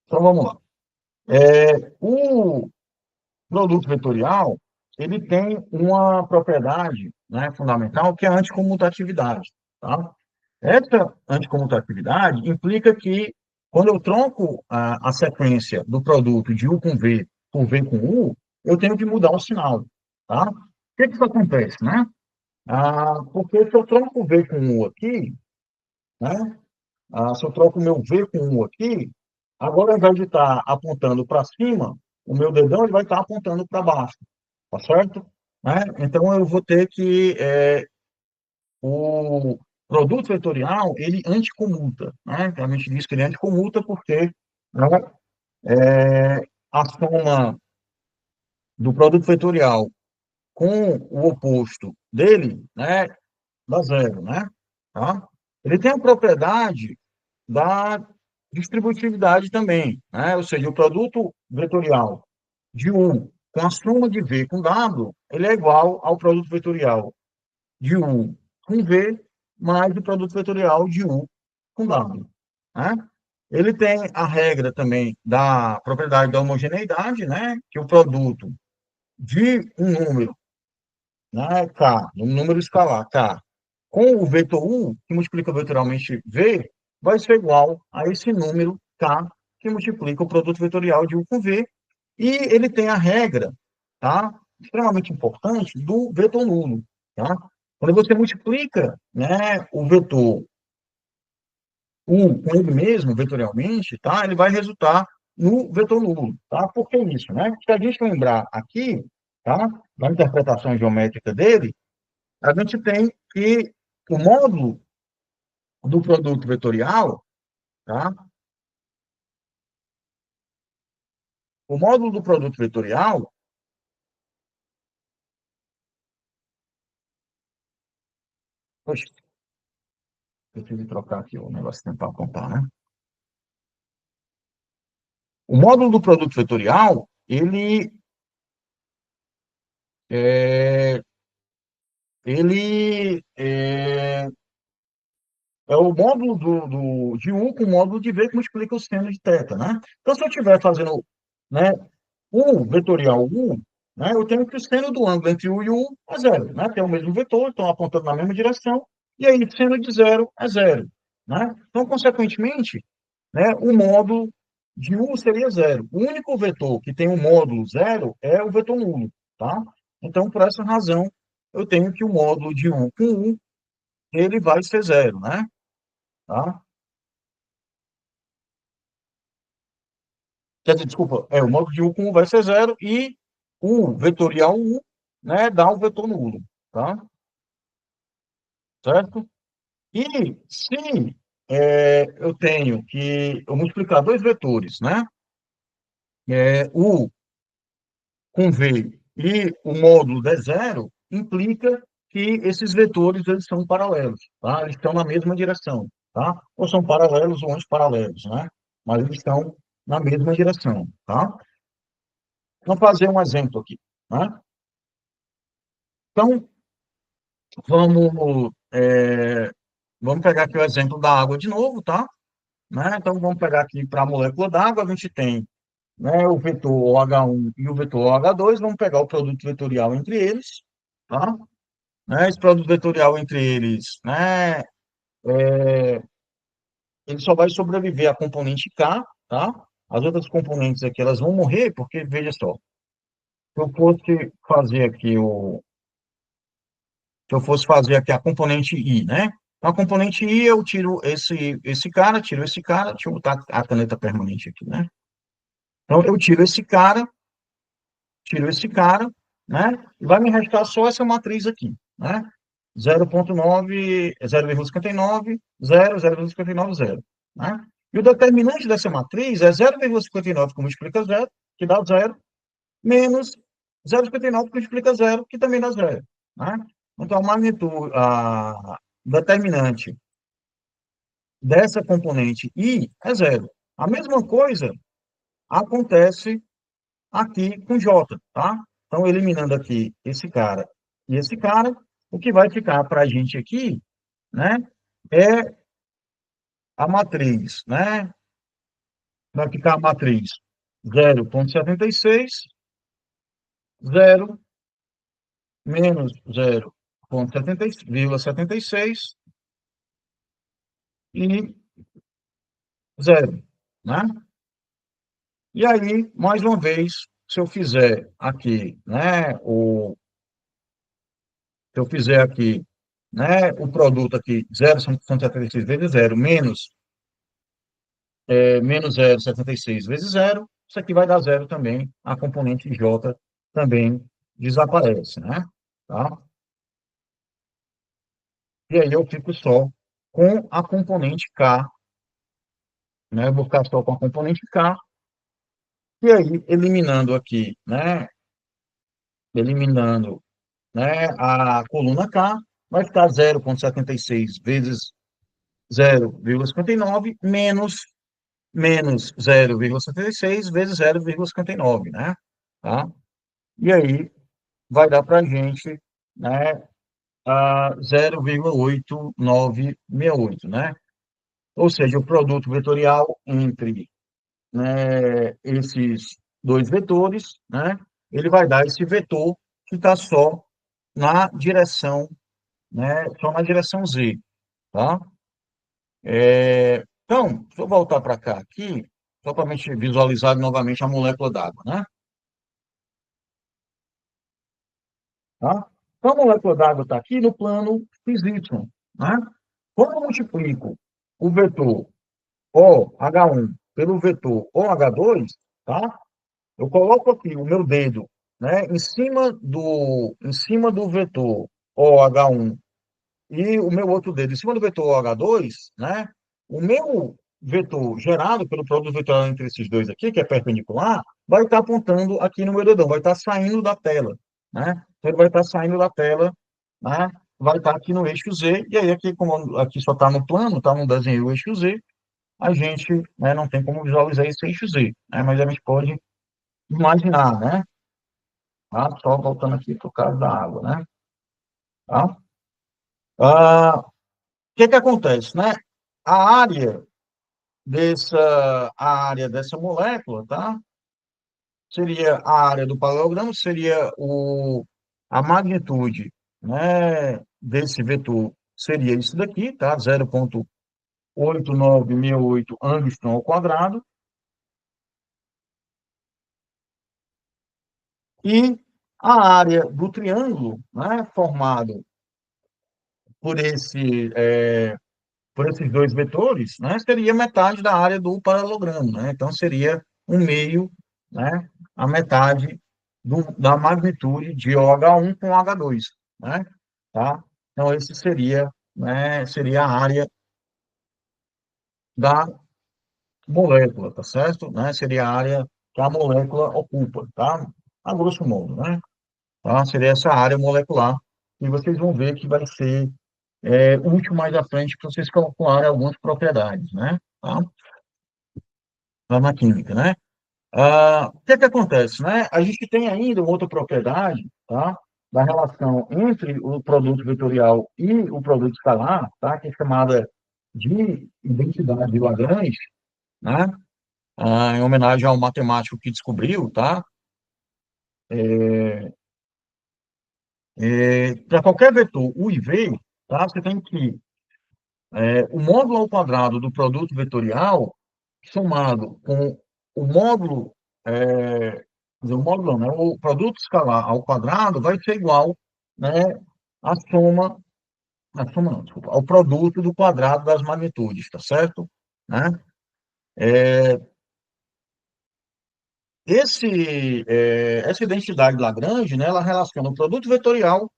Speaker 1: Então vamos lá. O produto vetorial, ele tem uma propriedade, né, fundamental, que é a anticomutatividade, tá? Essa anticomutatividade implica que, quando eu troco a sequência do produto de U com V por V com U, eu tenho que mudar o sinal, tá? Por que isso acontece, né? Porque se eu troco o V com U aqui, né? Se eu troco o meu V com U aqui, agora, ao invés de estar apontando para cima, o meu dedão ele vai estar apontando para baixo, tá certo? Né? Então, eu vou ter que o produto vetorial, ele anticomuta, né? Então, a gente diz que ele anticomuta porque, né, a soma do produto vetorial com o oposto dele, né, dá zero, né? Tá? Ele tem a propriedade da distributividade também, né? Ou seja, o produto vetorial de U com a soma de V com W, ele é igual ao produto vetorial de U com V mais o produto vetorial de U com W, né? Ele tem a regra também da propriedade da homogeneidade, né? Que o produto de um número, né, K, um número escalar, K, com o vetor U, que multiplica vetorialmente V, vai ser igual a esse número K, que multiplica o produto vetorial de U com V, e ele tem a regra, tá, extremamente importante, do vetor nulo, tá? Quando você multiplica, né, o vetor U com ele mesmo, vetorialmente, tá, ele vai resultar no vetor nulo, tá? Por que isso, né? Se a gente lembrar aqui, tá, da interpretação geométrica dele, a gente tem que o módulo do produto vetorial, tá? O módulo do produto vetorial, poxa, eu tive que trocar aqui o negócio tentar apontar, né? O módulo do produto vetorial, é, ele é o módulo de U com o módulo de V que multiplica o seno de θ, né? Então, se eu estiver fazendo, né, U vetorial U, né, eu tenho que o seno do ângulo entre U e U é zero, né? Tem o mesmo vetor, estão apontando na mesma direção, e aí seno de zero é zero, né? Então, consequentemente, né, o módulo de U seria zero. O único vetor que tem um módulo zero é o vetor nulo, tá? Então, por essa razão, eu tenho que o módulo de U com U, ele vai ser zero, né? Tá? Quer dizer, desculpa, o módulo de U com U vai ser zero e o vetorial U, né, dá o vetor nulo, tá? Certo? E se eu tenho que eu multiplicar dois vetores, né? U com V e o módulo de zero, implica que esses vetores eles são paralelos, tá? Eles estão na mesma direção, tá? Ou são paralelos ou antiparalelos, né? Mas eles estão na mesma direção, tá? Vamos fazer um exemplo aqui, né? Então, vamos, vamos pegar aqui o exemplo da água de novo, tá? Né? Então, vamos pegar aqui para a molécula d'água, a gente tem, né, o vetor OH1 e o vetor OH2, vamos pegar o produto vetorial entre eles, tá? Né? Esse produto vetorial entre eles, né, ele só vai sobreviver à componente K, tá? As outras componentes aqui, elas vão morrer, porque, veja só, se eu fosse fazer aqui se eu fosse fazer aqui a componente I, né? Então, a componente I, eu tiro tiro esse cara, deixa eu botar a caneta permanente aqui, né? Então, eu tiro esse cara, né? E vai me restar só essa matriz aqui, né? 0,9, 0,59, 0, 0,59, 0, né? E o determinante dessa matriz é 0,59, que multiplica zero, que dá zero, menos 0,59, que multiplica zero, que também dá zero, né? Então, a magnitude, a determinante dessa componente I é zero. A mesma coisa acontece aqui com J, tá? Então, eliminando aqui esse cara e esse cara, o que vai ficar para a gente aqui, né, é a matriz, né? Vai ficar a matriz 0,76, 0, menos 0,76 e 0, né? E aí, mais uma vez, se eu fizer aqui, né, se eu fizer aqui, né, o produto aqui, 0,76 vezes zero menos 0,76 vezes zero, isso aqui vai dar zero também, a componente J também desaparece, né? Tá? E aí eu fico só com a componente K, né? Eu vou ficar só com a componente K, e aí eliminando aqui, né? Eliminando, né, a coluna K, vai ficar 0,76 vezes 0,59 menos 0,76 vezes 0,59, né? Tá? E aí vai dar para a gente, né, a 0,8968, né? Ou seja, o produto vetorial entre, né, esses dois vetores, né, ele vai dar esse vetor que está só na direção, né, só na direção Z, tá? Então, deixa eu voltar para cá aqui, só para a gente visualizar novamente a molécula d'água, né? Tá? Então, a molécula d'água está aqui no plano XY, né? Quando eu multiplico o vetor OH1 pelo vetor OH2, tá? Eu coloco aqui o meu dedo, né, em cima do vetor OH1 e o meu outro dedo em cima do vetor OH2, né? O meu vetor gerado pelo produto vetorial entre esses dois aqui, que é perpendicular, vai estar apontando aqui no meu dedão, vai estar saindo da tela, né? Então, ele vai estar saindo da tela, né? Vai estar aqui no eixo Z, e aí aqui, como aqui só está no plano, está no desenho o eixo Z, a gente, né, não tem como visualizar esse eixo Z, né? Mas a gente pode imaginar, né? Tá? Só voltando aqui para o caso da água, né? Tá? O que acontece, né? A área a área dessa molécula, tá? Seria a área do paralelogramo, seria a magnitude, né, desse vetor, seria isso daqui, tá? 0,8968 angstrom ao quadrado, E a área do triângulo, né, formado por por esses dois vetores, né, seria metade da área do paralelogramo, né? Então, seria um meio, né, a metade da magnitude de OH1 com OH2, né? Tá? Então, esse seria, né, seria a área da molécula, tá certo? Né? Seria a área que a molécula ocupa, tá? A grosso modo, né? Tá? Seria essa área molecular. E vocês vão ver que vai ser útil mais à frente para vocês calcularem algumas propriedades, né? Tá? Lá na química, né? O que é que acontece, né? A gente tem ainda uma outra propriedade, tá? Da relação entre o produto vetorial e o produto escalar, tá? Que é chamada de identidade de Lagrange, né? Em homenagem ao matemático que descobriu, tá? Para qualquer vetor U e V, tá? Você tem que o módulo ao quadrado do produto vetorial somado com o módulo, quer dizer, o módulo não, né? O produto escalar ao quadrado vai ser igual, né, à soma, não, desculpa, ao produto do quadrado das magnitudes, tá certo? Né? Essa identidade de Lagrange, né, ela relaciona o produto vetorial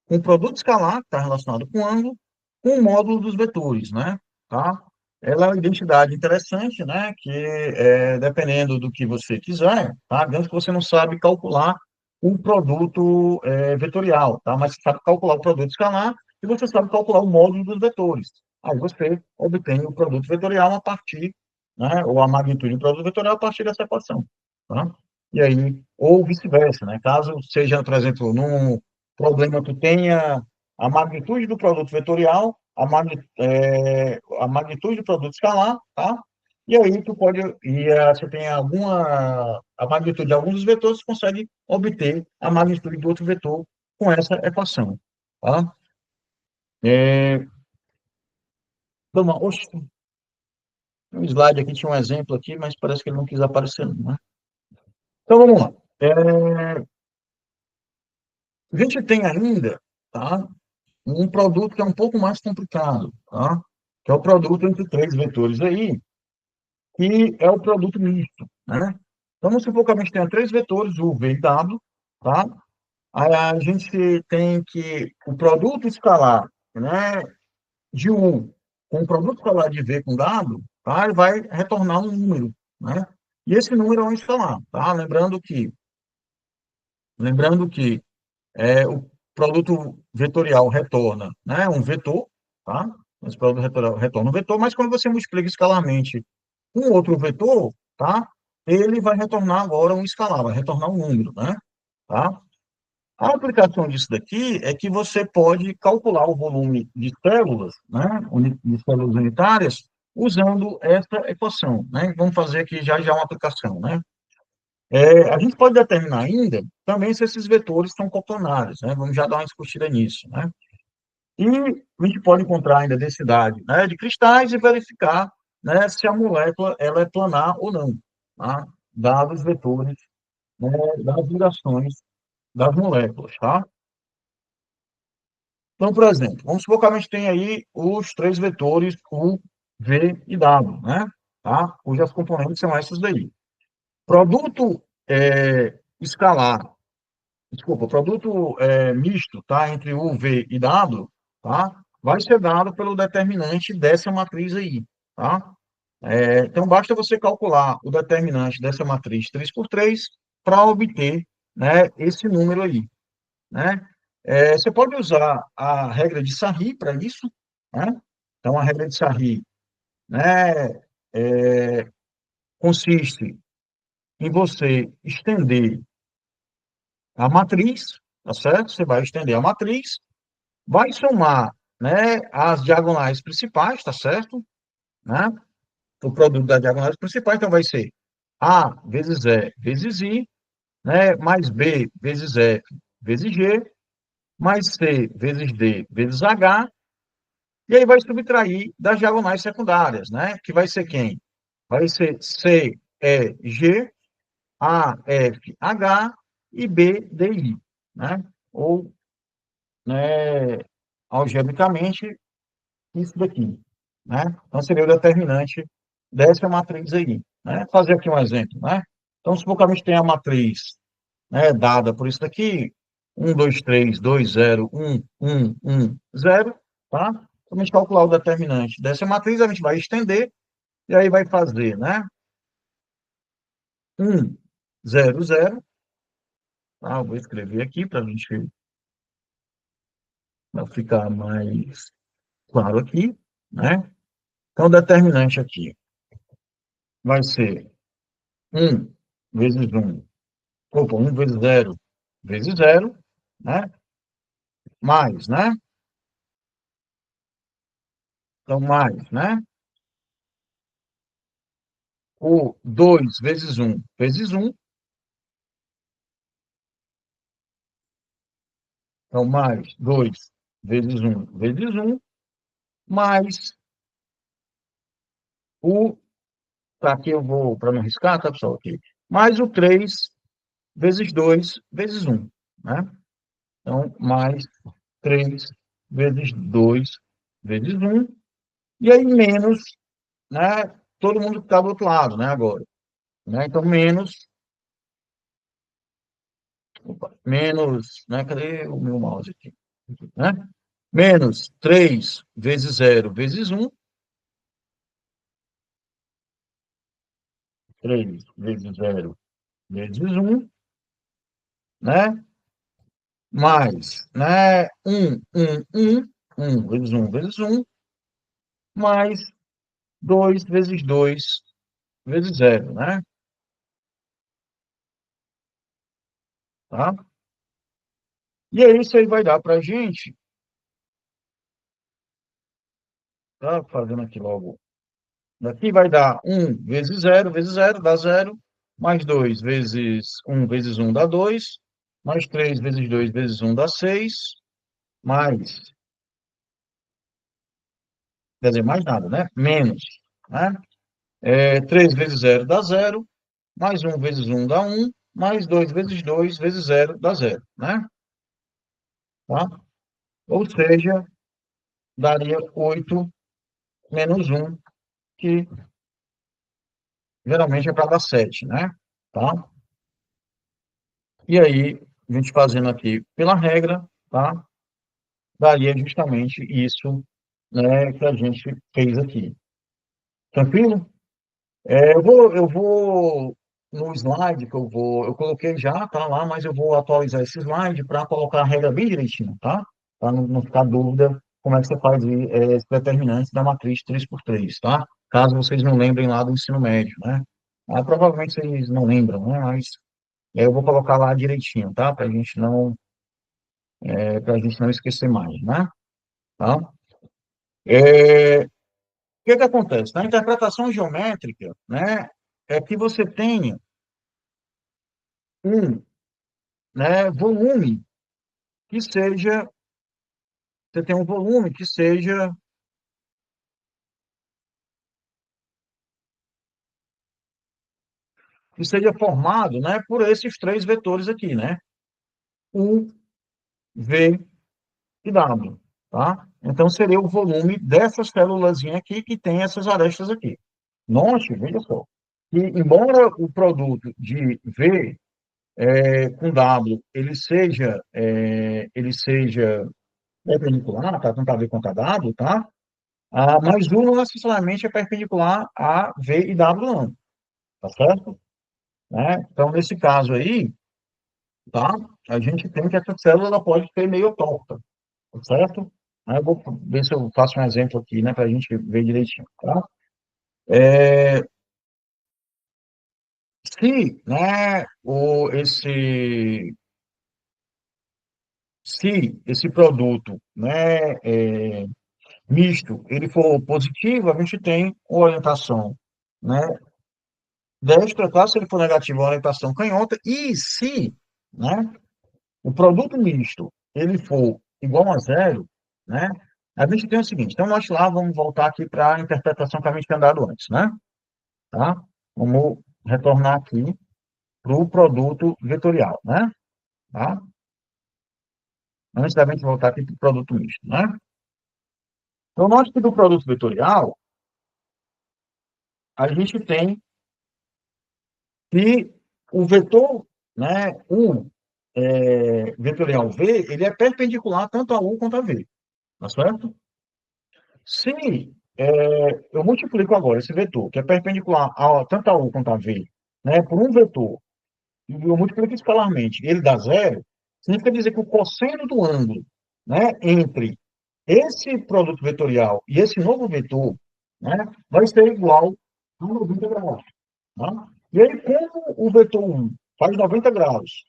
Speaker 1: com o produto escalar, que está relacionado com o ângulo, com o módulo dos vetores, né? Tá? Ela é uma identidade interessante, né? Que dependendo do que você quiser, tá? Digamos que você não sabe calcular o produto vetorial, tá? Mas você sabe calcular o produto escalar e você sabe calcular o módulo dos vetores. Aí você obtém o produto vetorial a partir, né? Ou a magnitude do produto vetorial a partir dessa equação, tá? E aí, ou vice-versa, né? Caso seja, por exemplo, num problema que tenha a magnitude do produto vetorial, a magnitude do produto escalar, tá? E aí tu pode, você tem a magnitude de alguns dos vetores, você consegue obter a magnitude do outro vetor com essa equação, tá? É, oxe, um slide aqui, tinha um exemplo aqui, mas parece que ele não quis aparecer, não, né? Então, vamos lá. A gente tem ainda, tá? Um produto que é um pouco mais complicado, tá? Que é o produto entre três vetores aí, que é o produto misto, né? Então, vamos supor que a gente tenha três vetores, U, V e W, tá? Aí a gente tem que o produto escalar, né, de U com o produto escalar de V com W, tá? Ele vai retornar um número, né? E esse número é um escalar, tá? Lembrando que o produto vetorial retorna, né, um vetor, tá? Esse produto vetorial retorna um vetor, mas quando você multiplica escalarmente um outro vetor, tá? Ele vai retornar agora um escalar, vai retornar um número, né? Tá? A aplicação disso daqui é que você pode calcular o volume de células, né? De células unitárias, usando essa equação, né? Vamos fazer aqui já uma aplicação, né? A gente pode determinar ainda também se esses vetores são coplanários, né? Vamos já dar uma discutida nisso, né? E a gente pode encontrar ainda densidade, né, de cristais e verificar, né, se a molécula ela é planar ou não, tá? Dados os vetores, né, das ligações das moléculas, tá? Então, por exemplo, vamos supor que a gente tem aí os três vetores U, V e W, né? Tá? Cujas componentes são essas daí. Produto escalar, desculpa, produto misto, tá? Entre U, V e W, tá? Vai ser dado pelo determinante dessa matriz aí, tá? Então, basta você calcular o determinante dessa matriz 3 por 3 para obter, né, esse número aí, né? Você pode usar a regra de Sarri para isso, né? Então, a regra de Sarri, né, consiste em você estender a matriz, tá certo? Você vai estender a matriz, vai somar, né, as diagonais principais, tá certo? Né? O produto das diagonais principais, então vai ser A vezes E vezes I, né, mais B vezes F vezes G, mais C vezes D vezes H, e aí vai subtrair das diagonais secundárias, né? Que vai ser quem? Vai ser C, E, G, A, F, H e B, DI, né? Ou, né, algebricamente, isso daqui, né? Então, seria o determinante dessa matriz aí, né? Fazer aqui um exemplo, né? Então, supor que a gente tem a matriz, né, dada por isso daqui, 1, 2, 3, 2, 0, 1, 1, 1, 0, tá? Então, a gente calcular o determinante dessa matriz, a gente vai estender, e aí vai fazer, né? 1, 0, 0, tá? Eu vou escrever aqui para a gente pra ficar mais claro aqui, né? Então, o determinante aqui vai ser 1 vezes 1, opa, 1 vezes zero, né? Mais, né? Então, mais, né? O 2 vezes um, então, mais 2 vezes um, mais o, tá, aqui eu vou, para não riscar, tá, pessoal, aqui, mais o 3 vezes 2 vezes um, né? Então, mais 3 vezes 2 vezes um, e aí menos, né? Todo mundo que está do outro lado, né, agora, né? Então, menos, né? Cadê o meu mouse aqui? Né? Menos 3 vezes zero vezes um, 3 vezes zero vezes um, né? Mais, né? Um vezes um, mais 2 vezes 2 vezes zero, né? Tá? E aí, isso aí vai dar para a gente, tá? Fazendo aqui logo. Daqui vai dar um vezes zero dá zero, mais 2 vezes um dá 2, mais 3 vezes 2 vezes um dá 6, mais, quer dizer, mais nada, né? Menos, né? 3 vezes zero dá zero, mais um vezes um dá um, mais 2 vezes 2 vezes zero dá zero, né? Tá? Ou seja, daria 8 menos um, que geralmente é para dar 7, né? Tá? E aí, a gente fazendo aqui pela regra, tá? Daria justamente isso, né, que a gente fez aqui. Tranquilo? Eu vou no slide que eu coloquei já, tá lá, mas eu vou atualizar esse slide para colocar a regra bem direitinho, tá? Para não ficar dúvida como é que você faz esse determinante da matriz 3 por 3, tá? Caso vocês não lembrem lá do ensino médio, né? Provavelmente vocês não lembram, né? Mas eu vou colocar lá direitinho, tá? Para a gente não esquecer mais, né? Tá? O que que acontece? Na interpretação geométrica, né, é que você tenha um, né, volume que seja, você tem um volume que seja formado, né, por esses três vetores aqui, né, U, V e W, tá? Então, seria o volume dessa célulazinha aqui que tem essas arestas aqui. Note, veja só, que embora o produto de V com W ele seja perpendicular, tá? Tanto a V quanto a W, tá? Mas U não necessariamente é perpendicular a V e W, não, tá certo? Né? Então, nesse caso aí, tá? A gente tem que essa célula ela pode ser meio torta, tá certo? Aí eu vou ver se eu faço um exemplo aqui, né, para a gente ver direitinho, tá? É, se, né, se esse produto, né, misto, ele for positivo, a gente tem orientação, né, destra, tá? Se ele for negativo, a orientação canhota. E se, né, o produto misto ele for igual a zero, né, a gente tem o seguinte. Então, nós lá vamos voltar aqui para a interpretação que a gente tinha dado antes, né? Tá? Vamos retornar aqui para o produto vetorial, né? tá? Antes da gente voltar aqui para o produto misto, né? Então, nós que do produto vetorial, a gente tem que o vetor, né, vetorial V, ele é perpendicular tanto a U quanto a V, tá certo? Se eu multiplico agora esse vetor, que é perpendicular tanto a U quanto a V, né, por um vetor, e eu multiplico escalarmente, ele dá zero, significa dizer que o cosseno do ângulo, né, entre esse produto vetorial e esse novo vetor, né, vai ser igual a 90 graus. Tá? E aí, como o vetor 1 faz 90 graus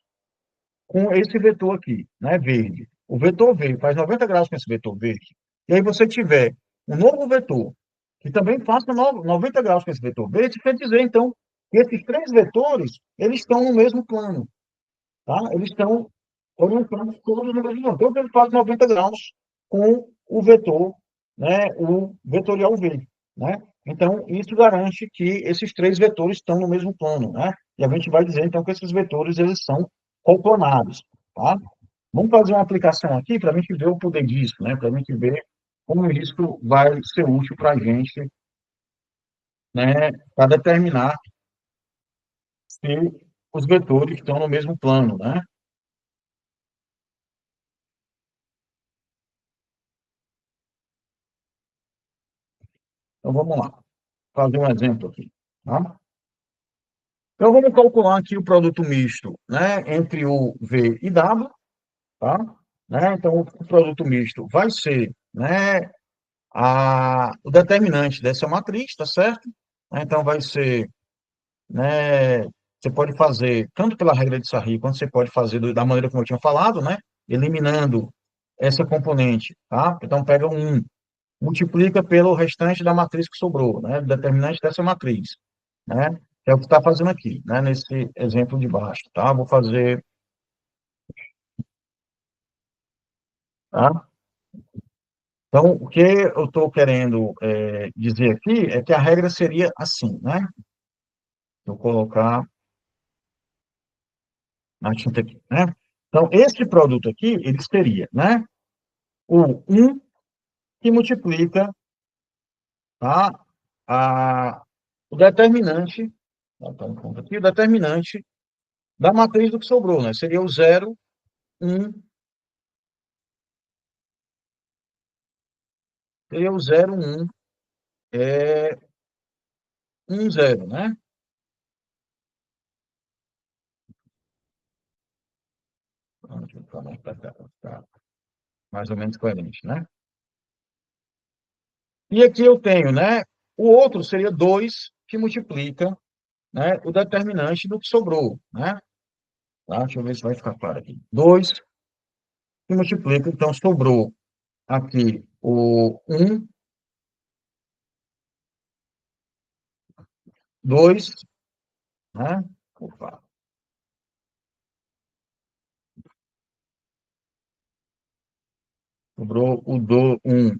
Speaker 1: com esse vetor aqui, né, verde, o vetor V faz 90 graus com esse vetor verde, e aí você tiver um novo vetor que também faça 90 graus com esse vetor verde, quer dizer, então, que esses três vetores, eles estão no mesmo plano, tá? Eles estão orientando todos no mesmo plano. Então, ele faz 90 graus com o vetor, né, o vetorial V, né? Então, isso garante que esses três vetores estão no mesmo plano, né? E a gente vai dizer, então, que esses vetores, eles são coplanados, tá? Vamos fazer uma aplicação aqui para a gente ver o poder disso, né? Para a gente ver como isso vai ser útil para a gente, né? Para determinar se os vetores estão no mesmo plano, né? Então, vamos lá. Fazer um exemplo aqui, tá? Então, vamos calcular aqui o produto misto, né? Entre o V e W, tá? Né? Então, o produto misto vai ser, né? O determinante dessa matriz, tá certo? Então, vai ser, né? Você pode fazer tanto pela regra de Sarri, quanto você pode fazer da maneira como eu tinha falado, né? Eliminando essa componente, tá? Então, pega um, multiplica pelo restante da matriz que sobrou, né? Determinante dessa matriz, né? É o que está fazendo aqui, né? Nesse exemplo de baixo, tá? Vou fazer, tá? Então, o que eu estou querendo dizer aqui é que a regra seria assim, né? Vou colocar na tinta aqui, né? Então, esse produto aqui, ele seria, né? O um que multiplica, tá? O determinante, tá, aqui, o determinante da matriz do que sobrou, né? Seria o zero, um, seria o zero, um, é, 1, 0, né? Deixa eu ficar mais para cá, para ficar mais ou menos coerente, né? E aqui eu tenho, né? O outro seria 2 que multiplica, né, o determinante do que sobrou, né? Tá? Deixa eu ver se vai ficar claro aqui. 2 que multiplica, então sobrou aqui o um, 2, né? Opa, sobrou o 1,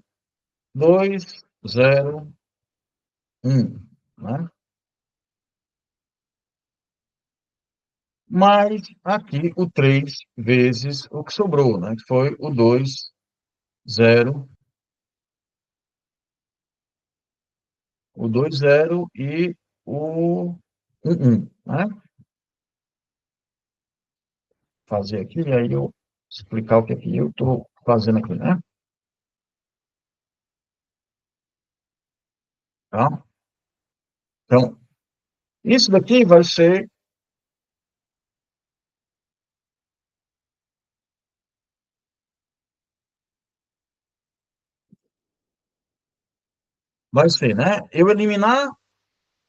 Speaker 1: 2, 0, 1, né? Mais aqui o 3 vezes o que sobrou, né? Que foi o 2, 0, o 2 0 e o 1 1, né? Fazer aqui, e aí eu explicar o que aqui eu estou fazendo aqui, né? Tá? Então, isso daqui vai ser, né? Eu eliminar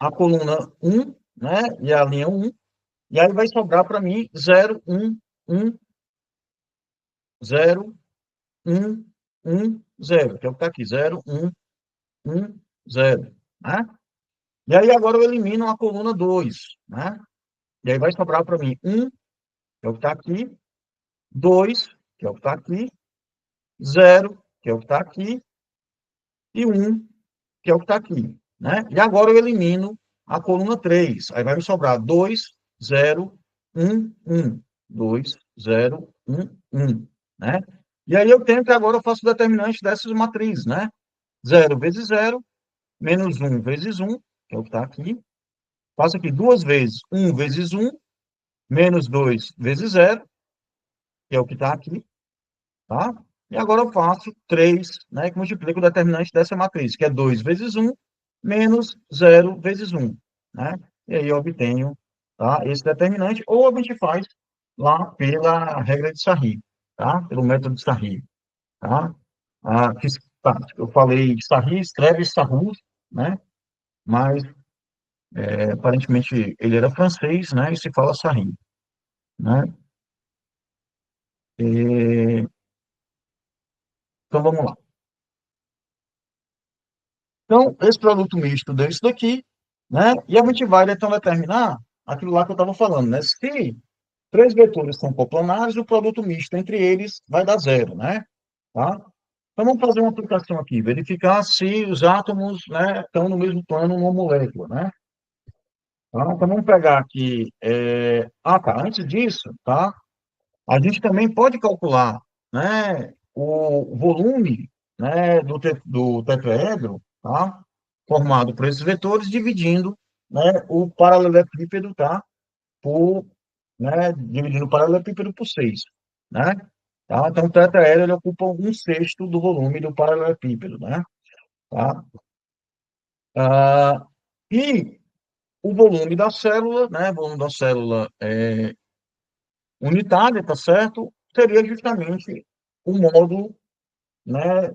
Speaker 1: a coluna um, né? E a linha um, e aí vai sobrar para mim 0 1 1 0 1 1 0, que é o que está aqui, 0 1 1 0, né? E aí agora eu elimino a coluna 2, né? E aí vai sobrar para mim 1, que é o que está aqui, 2, que é o que está aqui, 0, que é o que está aqui, e 1, que é o que está aqui, né? E agora eu elimino a coluna 3. Aí vai me sobrar 2, 0, 1, 1. 2, 0, 1, 1, né? E aí eu tenho que agora eu faço o determinante dessas matrizes, né? 0 vezes 0, menos 1 vezes 1, que é o que está aqui. Faço aqui duas vezes 1 vezes 1, menos 2 vezes 0, que é o que está aqui, tá? E agora eu faço 3, né, que multiplica o determinante dessa matriz, que é 2 vezes 1, menos 0 vezes 1, né? E aí eu obtenho, tá, esse determinante, ou a gente faz lá pela regra de Sarri, tá? Pelo método de Sarri, tá? Tá, eu falei Sarri, escreve Sarrus, né? Mas aparentemente ele era francês, né? E se fala Sarri, né? E, então vamos lá. Então, esse produto misto deu isso daqui, né? E a gente vai então determinar aquilo lá que eu estava falando, né? Se três vetores são coplanares, o produto misto entre eles vai dar zero, né? Tá? Então, vamos fazer uma aplicação aqui, verificar se os átomos, né, estão no mesmo plano numa molécula, né? Tá? Então, vamos pegar aqui... tá, antes disso, tá? A gente também pode calcular, né, o volume, né, do tetraedro, tá? Formado por esses vetores, dividindo, né, o paralelepípedo, tá? Por, né, dividindo o paralelepípedo por 6, né? Tá? Então, o tetraedro ele ocupa um sexto do volume do paralelepípedo, né? Tá? Ah, e o volume da célula, né? O volume da célula unitária, tá certo? Seria justamente o módulo, né,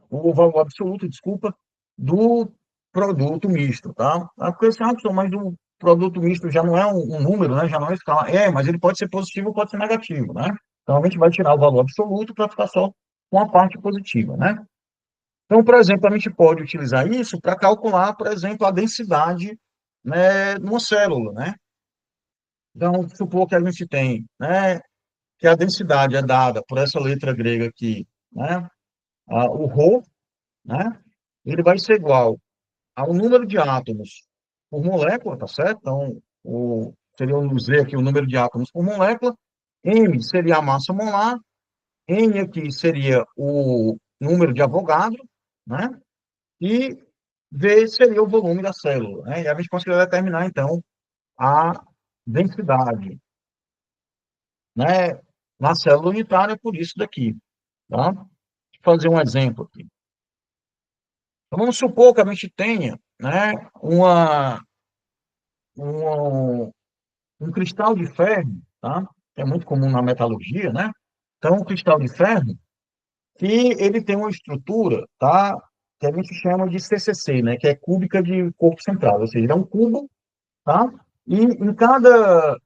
Speaker 1: o valor absoluto, desculpa, do produto misto, tá? Porque esse é mas do produto misto já não é um número, né? Já não é escala. Mas ele pode ser positivo ou pode ser negativo, né? Então, a gente vai tirar o valor absoluto para ficar só com a parte positiva, né? Então, por exemplo, a gente pode utilizar isso para calcular, por exemplo, a densidade, né, numa célula, né? Então, supor que a gente tem, né, que a densidade é dada por essa letra grega aqui, né? O ρ, né? Ele vai ser igual ao número de átomos por molécula, tá certo? Então, seria o Z aqui, o número de átomos por molécula. M seria a massa molar. N aqui seria o número de Avogadro, né? E V seria o volume da célula, né? E a gente conseguiu determinar, então, a densidade, né? Na célula unitária por isso daqui, tá? Vou fazer um exemplo aqui. Então, vamos supor que a gente tenha, né, um, um cristal de ferro, tá? Que é muito comum na metalurgia, né? Então, um cristal de ferro que ele tem uma estrutura, tá? Que a gente chama de CCC, né? Que é cúbica de corpo central, ou seja, ele é um cubo, tá? E em cada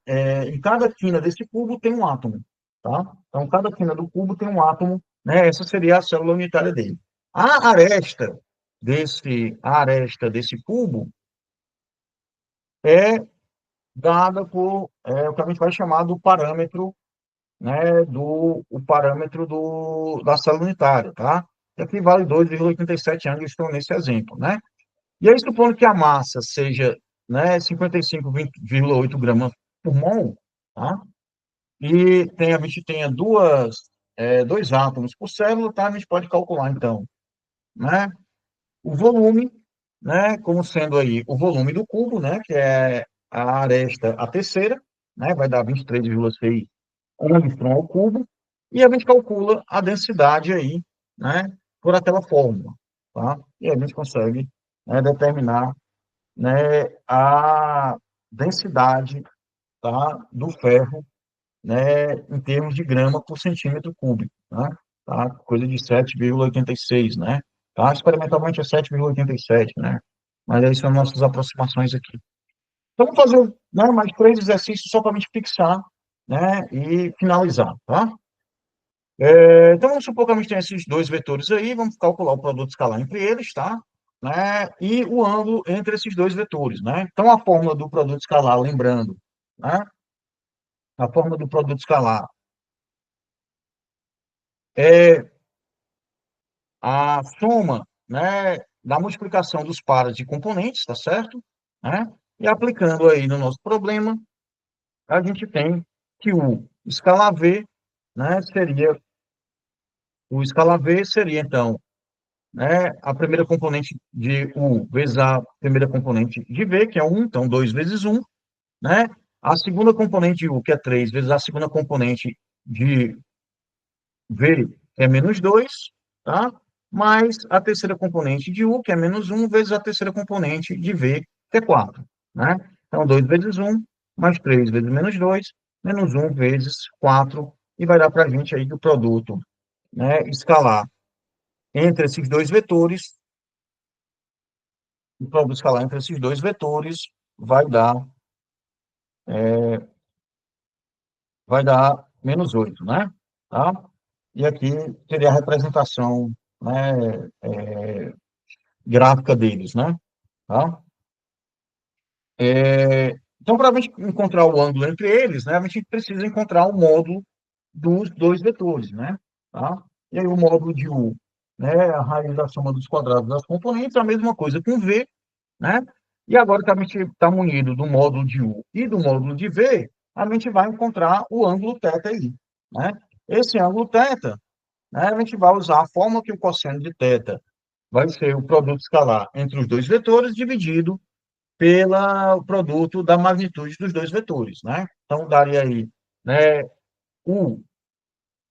Speaker 1: quina desse cubo tem um átomo, tá? Então, cada quina do cubo tem um átomo, né? Essa seria a célula unitária dele. A aresta desse cubo é dada por o que a gente vai chamar do parâmetro, né, da célula unitária, tá? Que aqui vale 2,87 angstroms nesse exemplo, né? E aí, supondo que a massa seja, né, 55,8 gramas por mol, tá? E a gente tenha dois átomos por célula, tá? A gente pode calcular, então, né, o volume, né, como sendo aí o volume do cubo, né, que é a aresta a terceira, né, vai dar 23,6 angstrom ao cubo, e a gente calcula a densidade aí, né, por aquela fórmula, tá? E a gente consegue, né, determinar, né, a densidade, tá, do ferro, né, em termos de grama por centímetro cúbico, né? Tá? Coisa de 7,86, né? Tá? Experimentalmente é 7,87, né? Mas aí são nossas aproximações aqui. Então, vamos fazer, né, mais três exercícios só para a gente fixar, né, e finalizar, tá? Então, vamos supor que a gente tem esses dois vetores aí, vamos calcular o produto escalar entre eles, tá? Né? E o ângulo entre esses dois vetores, né? Então, a fórmula do produto escalar, lembrando, né? A fórmula do produto escalar é a soma, né, da multiplicação dos pares de componentes, tá certo? Né? E aplicando aí no nosso problema, a gente tem que o escala V, né, seria, então, né, a primeira componente de U vezes a primeira componente de V, que é 1, então 2 vezes 1, né? A segunda componente de U, que é 3 vezes a segunda componente de V, que é menos 2, tá? Mais a terceira componente de U, que é menos 1, vezes a terceira componente de V, que é 4, né? Então, 2 vezes 1, mais 3 vezes menos 2, menos 1 vezes 4, e vai dar para a gente aí que o produto, né, escalar entre esses dois vetores, o produto escalar entre esses dois vetores vai dar menos 8, né? Tá? E aqui teria a representação, né, gráfica deles, né? Tá? Então, para a gente encontrar o ângulo entre eles, né, a gente precisa encontrar o módulo dos dois vetores, né? Tá? E aí o módulo de U, né, a raiz da soma dos quadrados das componentes, a mesma coisa com V, né? E agora que a gente está munido do módulo de U e do módulo de V, a gente vai encontrar o ângulo θ aí, né? Esse ângulo θ, né, a gente vai usar a fórmula que o cosseno de θ vai ser o produto escalar entre os dois vetores dividido pelo produto da magnitude dos dois vetores, né? Então, daria aí, né, U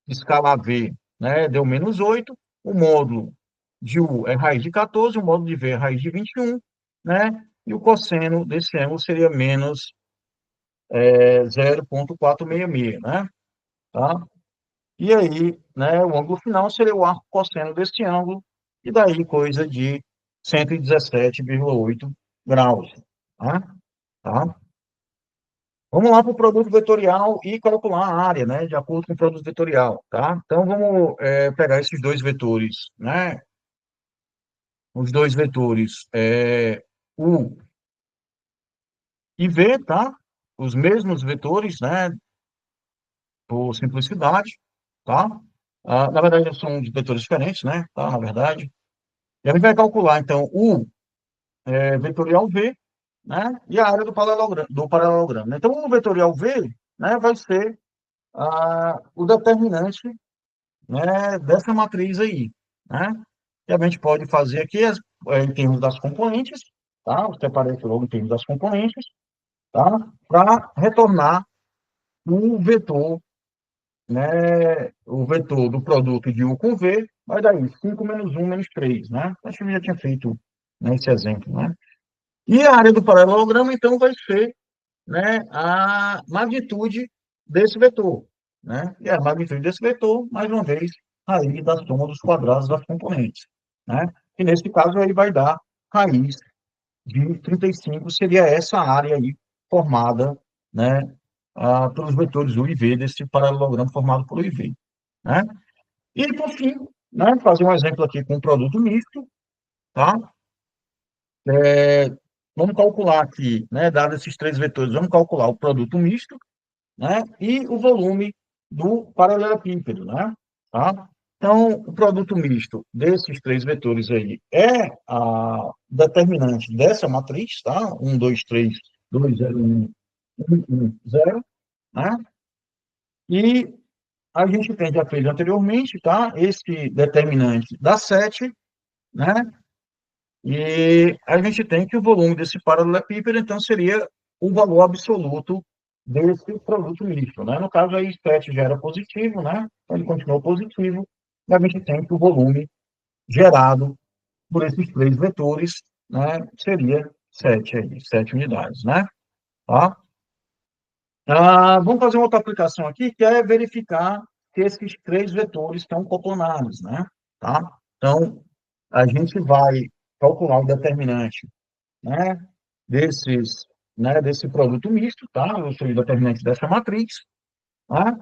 Speaker 1: escalar V, né, deu menos 8, o módulo de U é raiz de 14, o módulo de V é raiz de 21, né? E o cosseno desse ângulo seria menos 0,466, né? Tá? E aí, né, o ângulo final seria o arco cosseno desse ângulo, e daí coisa de 117,8 graus. Tá? Tá? Vamos lá para o produto vetorial e calcular a área, né, de acordo com o produto vetorial, tá? Então, vamos pegar esses dois vetores, né? Os dois vetores U e V, tá? Os mesmos vetores, né, por simplicidade, tá? Na verdade, são vetores diferentes, né, tá? Na verdade. E a gente vai calcular, então, o vetorial V, né, e a área do paralelogramo, né? Então, o vetorial V, né, vai ser o determinante, né, dessa matriz aí, né? E a gente pode fazer aqui em termos das componentes, tá? Eu separei aqui logo em termos das componentes, tá? Para retornar o vetor, né? O vetor do produto de U com V vai dar isso, 5 menos 1 menos 3, né? Acho que eu já tinha feito, né, esse exemplo, né? E a área do paralelogramo, então, vai ser, né, a magnitude desse vetor, né? E a magnitude desse vetor, mais uma vez, raiz da soma dos quadrados das componentes, né? E nesse caso aí vai dar raiz de 35, seria essa área aí formada, né, pelos vetores U e V desse paralelogramo formado por U e V, né? E por fim, né, fazer um exemplo aqui com um produto misto, tá? É, Vamos calcular aqui, né, dados esses três vetores, vamos calcular o produto misto, né, e o volume do paralelepípedo, né, tá? Então, o produto misto desses três vetores aí é a determinante dessa matriz, tá? 1, 2, 3, 2, 0, 1, 1, 1, 0, né? E a gente tem, já fez anteriormente, tá? Esse determinante dá 7, né? E a gente tem que o volume desse paralelepípedo, então, seria o valor absoluto desse produto misto, né? No caso, aí, 7 já era positivo, né? Então, ele continuou positivo, e a gente tem que o volume gerado por esses três vetores, né, seria 7 aí, 7 unidades, né? Tá? Vamos fazer uma outra aplicação aqui, que é verificar se esses três vetores estão coplanares, né? Tá? Então, a gente vai calcular o determinante, né, desses, né, desse produto misto, tá? Ou seja, o determinante dessa matriz, tá?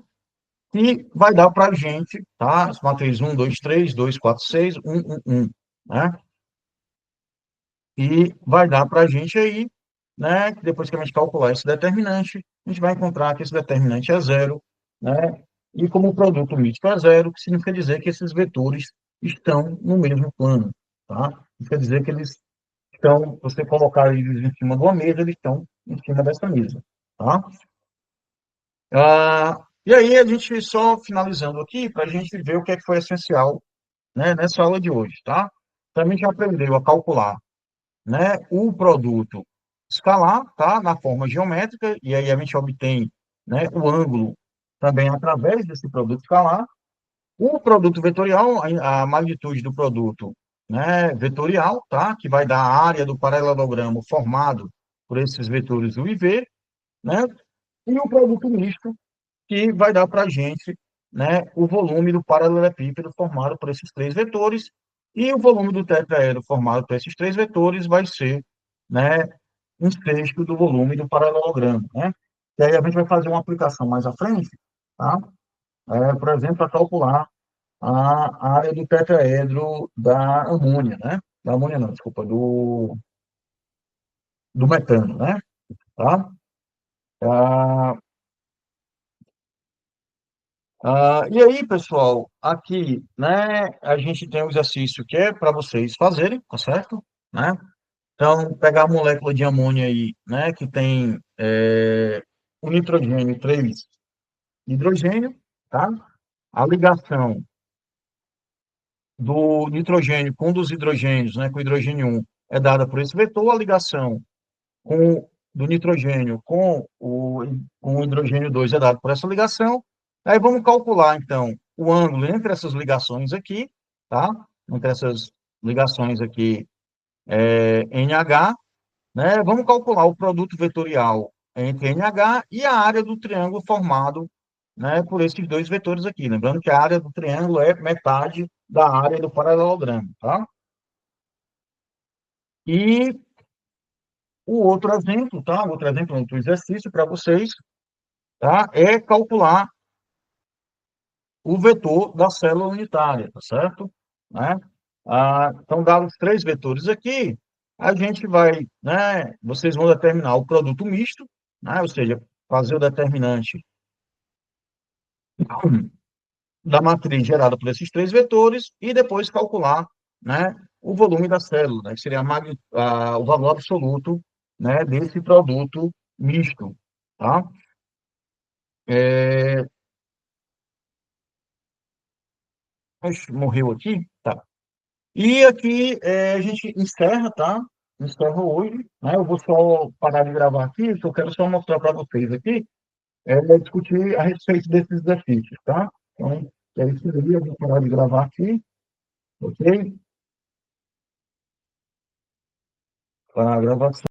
Speaker 1: E vai dar para a gente, tá? As matrizes 1, 2, 3, 2, 4, 6, 1, 1, 1, né? E vai dar para a gente aí, né, que depois que a gente calcular esse determinante, a gente vai encontrar que esse determinante é zero, né? E como o produto mítico é zero, que significa dizer que esses vetores estão no mesmo plano, tá? Quer dizer que eles estão, você colocar eles em cima de uma mesa, eles estão em cima dessa mesa, tá? E aí, a gente só finalizando aqui, para a gente ver o que é que foi essencial, né, nessa aula de hoje, tá? Então, a gente aprendeu a calcular, né, o produto escalar, tá, na forma geométrica, e aí a gente obtém, né, o ângulo também através desse produto escalar. O produto vetorial, a magnitude do produto, né, vetorial, tá, que vai dar a área do paralelogramo formado por esses vetores U e V, né, e o produto misto, que vai dar para a gente, né, o volume do paralelepípedo formado por esses três vetores, e o volume do tetraedro formado por esses três vetores vai ser, né, um sexto do volume do paralelogramo, né? E aí a gente vai fazer uma aplicação mais à frente, tá? Por exemplo, para calcular a área do tetraedro da amônia, né? Da amônia não, desculpa, do metano, né? Tá? Ah, e aí, pessoal, aqui, né, a gente tem um exercício que é para vocês fazerem, tá certo? Né? Então, pegar a molécula de amônia aí, né, que tem o nitrogênio 3 hidrogênio, tá? A ligação do nitrogênio com um dos hidrogênios, né, com o hidrogênio 1, é dada por esse vetor, a ligação do nitrogênio com o hidrogênio 2 é dada por essa ligação. Aí vamos calcular, então, o ângulo entre essas ligações aqui, tá? Entre essas ligações aqui, NH, né? Vamos calcular o produto vetorial entre NH e a área do triângulo formado, né, por esses dois vetores aqui. Lembrando que a área do triângulo é metade da área do paralelogramo, tá? E o outro exemplo, tá? Outro exemplo, outro exercício para vocês, tá? É calcular o vetor da célula unitária, tá certo? Né? Então, dados os três vetores aqui, a gente vai, né? Vocês vão determinar o produto misto, né? Ou seja, fazer o determinante da matriz gerada por esses três vetores e depois calcular, né, o volume da célula, né, que seria o valor absoluto, né, desse produto misto, tá? É, morreu aqui? Tá. E aqui a gente encerra, tá? Encerra hoje, né? Eu vou só parar de gravar aqui, eu quero só mostrar para vocês aqui, discutir a respeito desses exercícios, tá? Então, é isso aí, eu vou parar de gravar aqui, ok? Parar a gravação.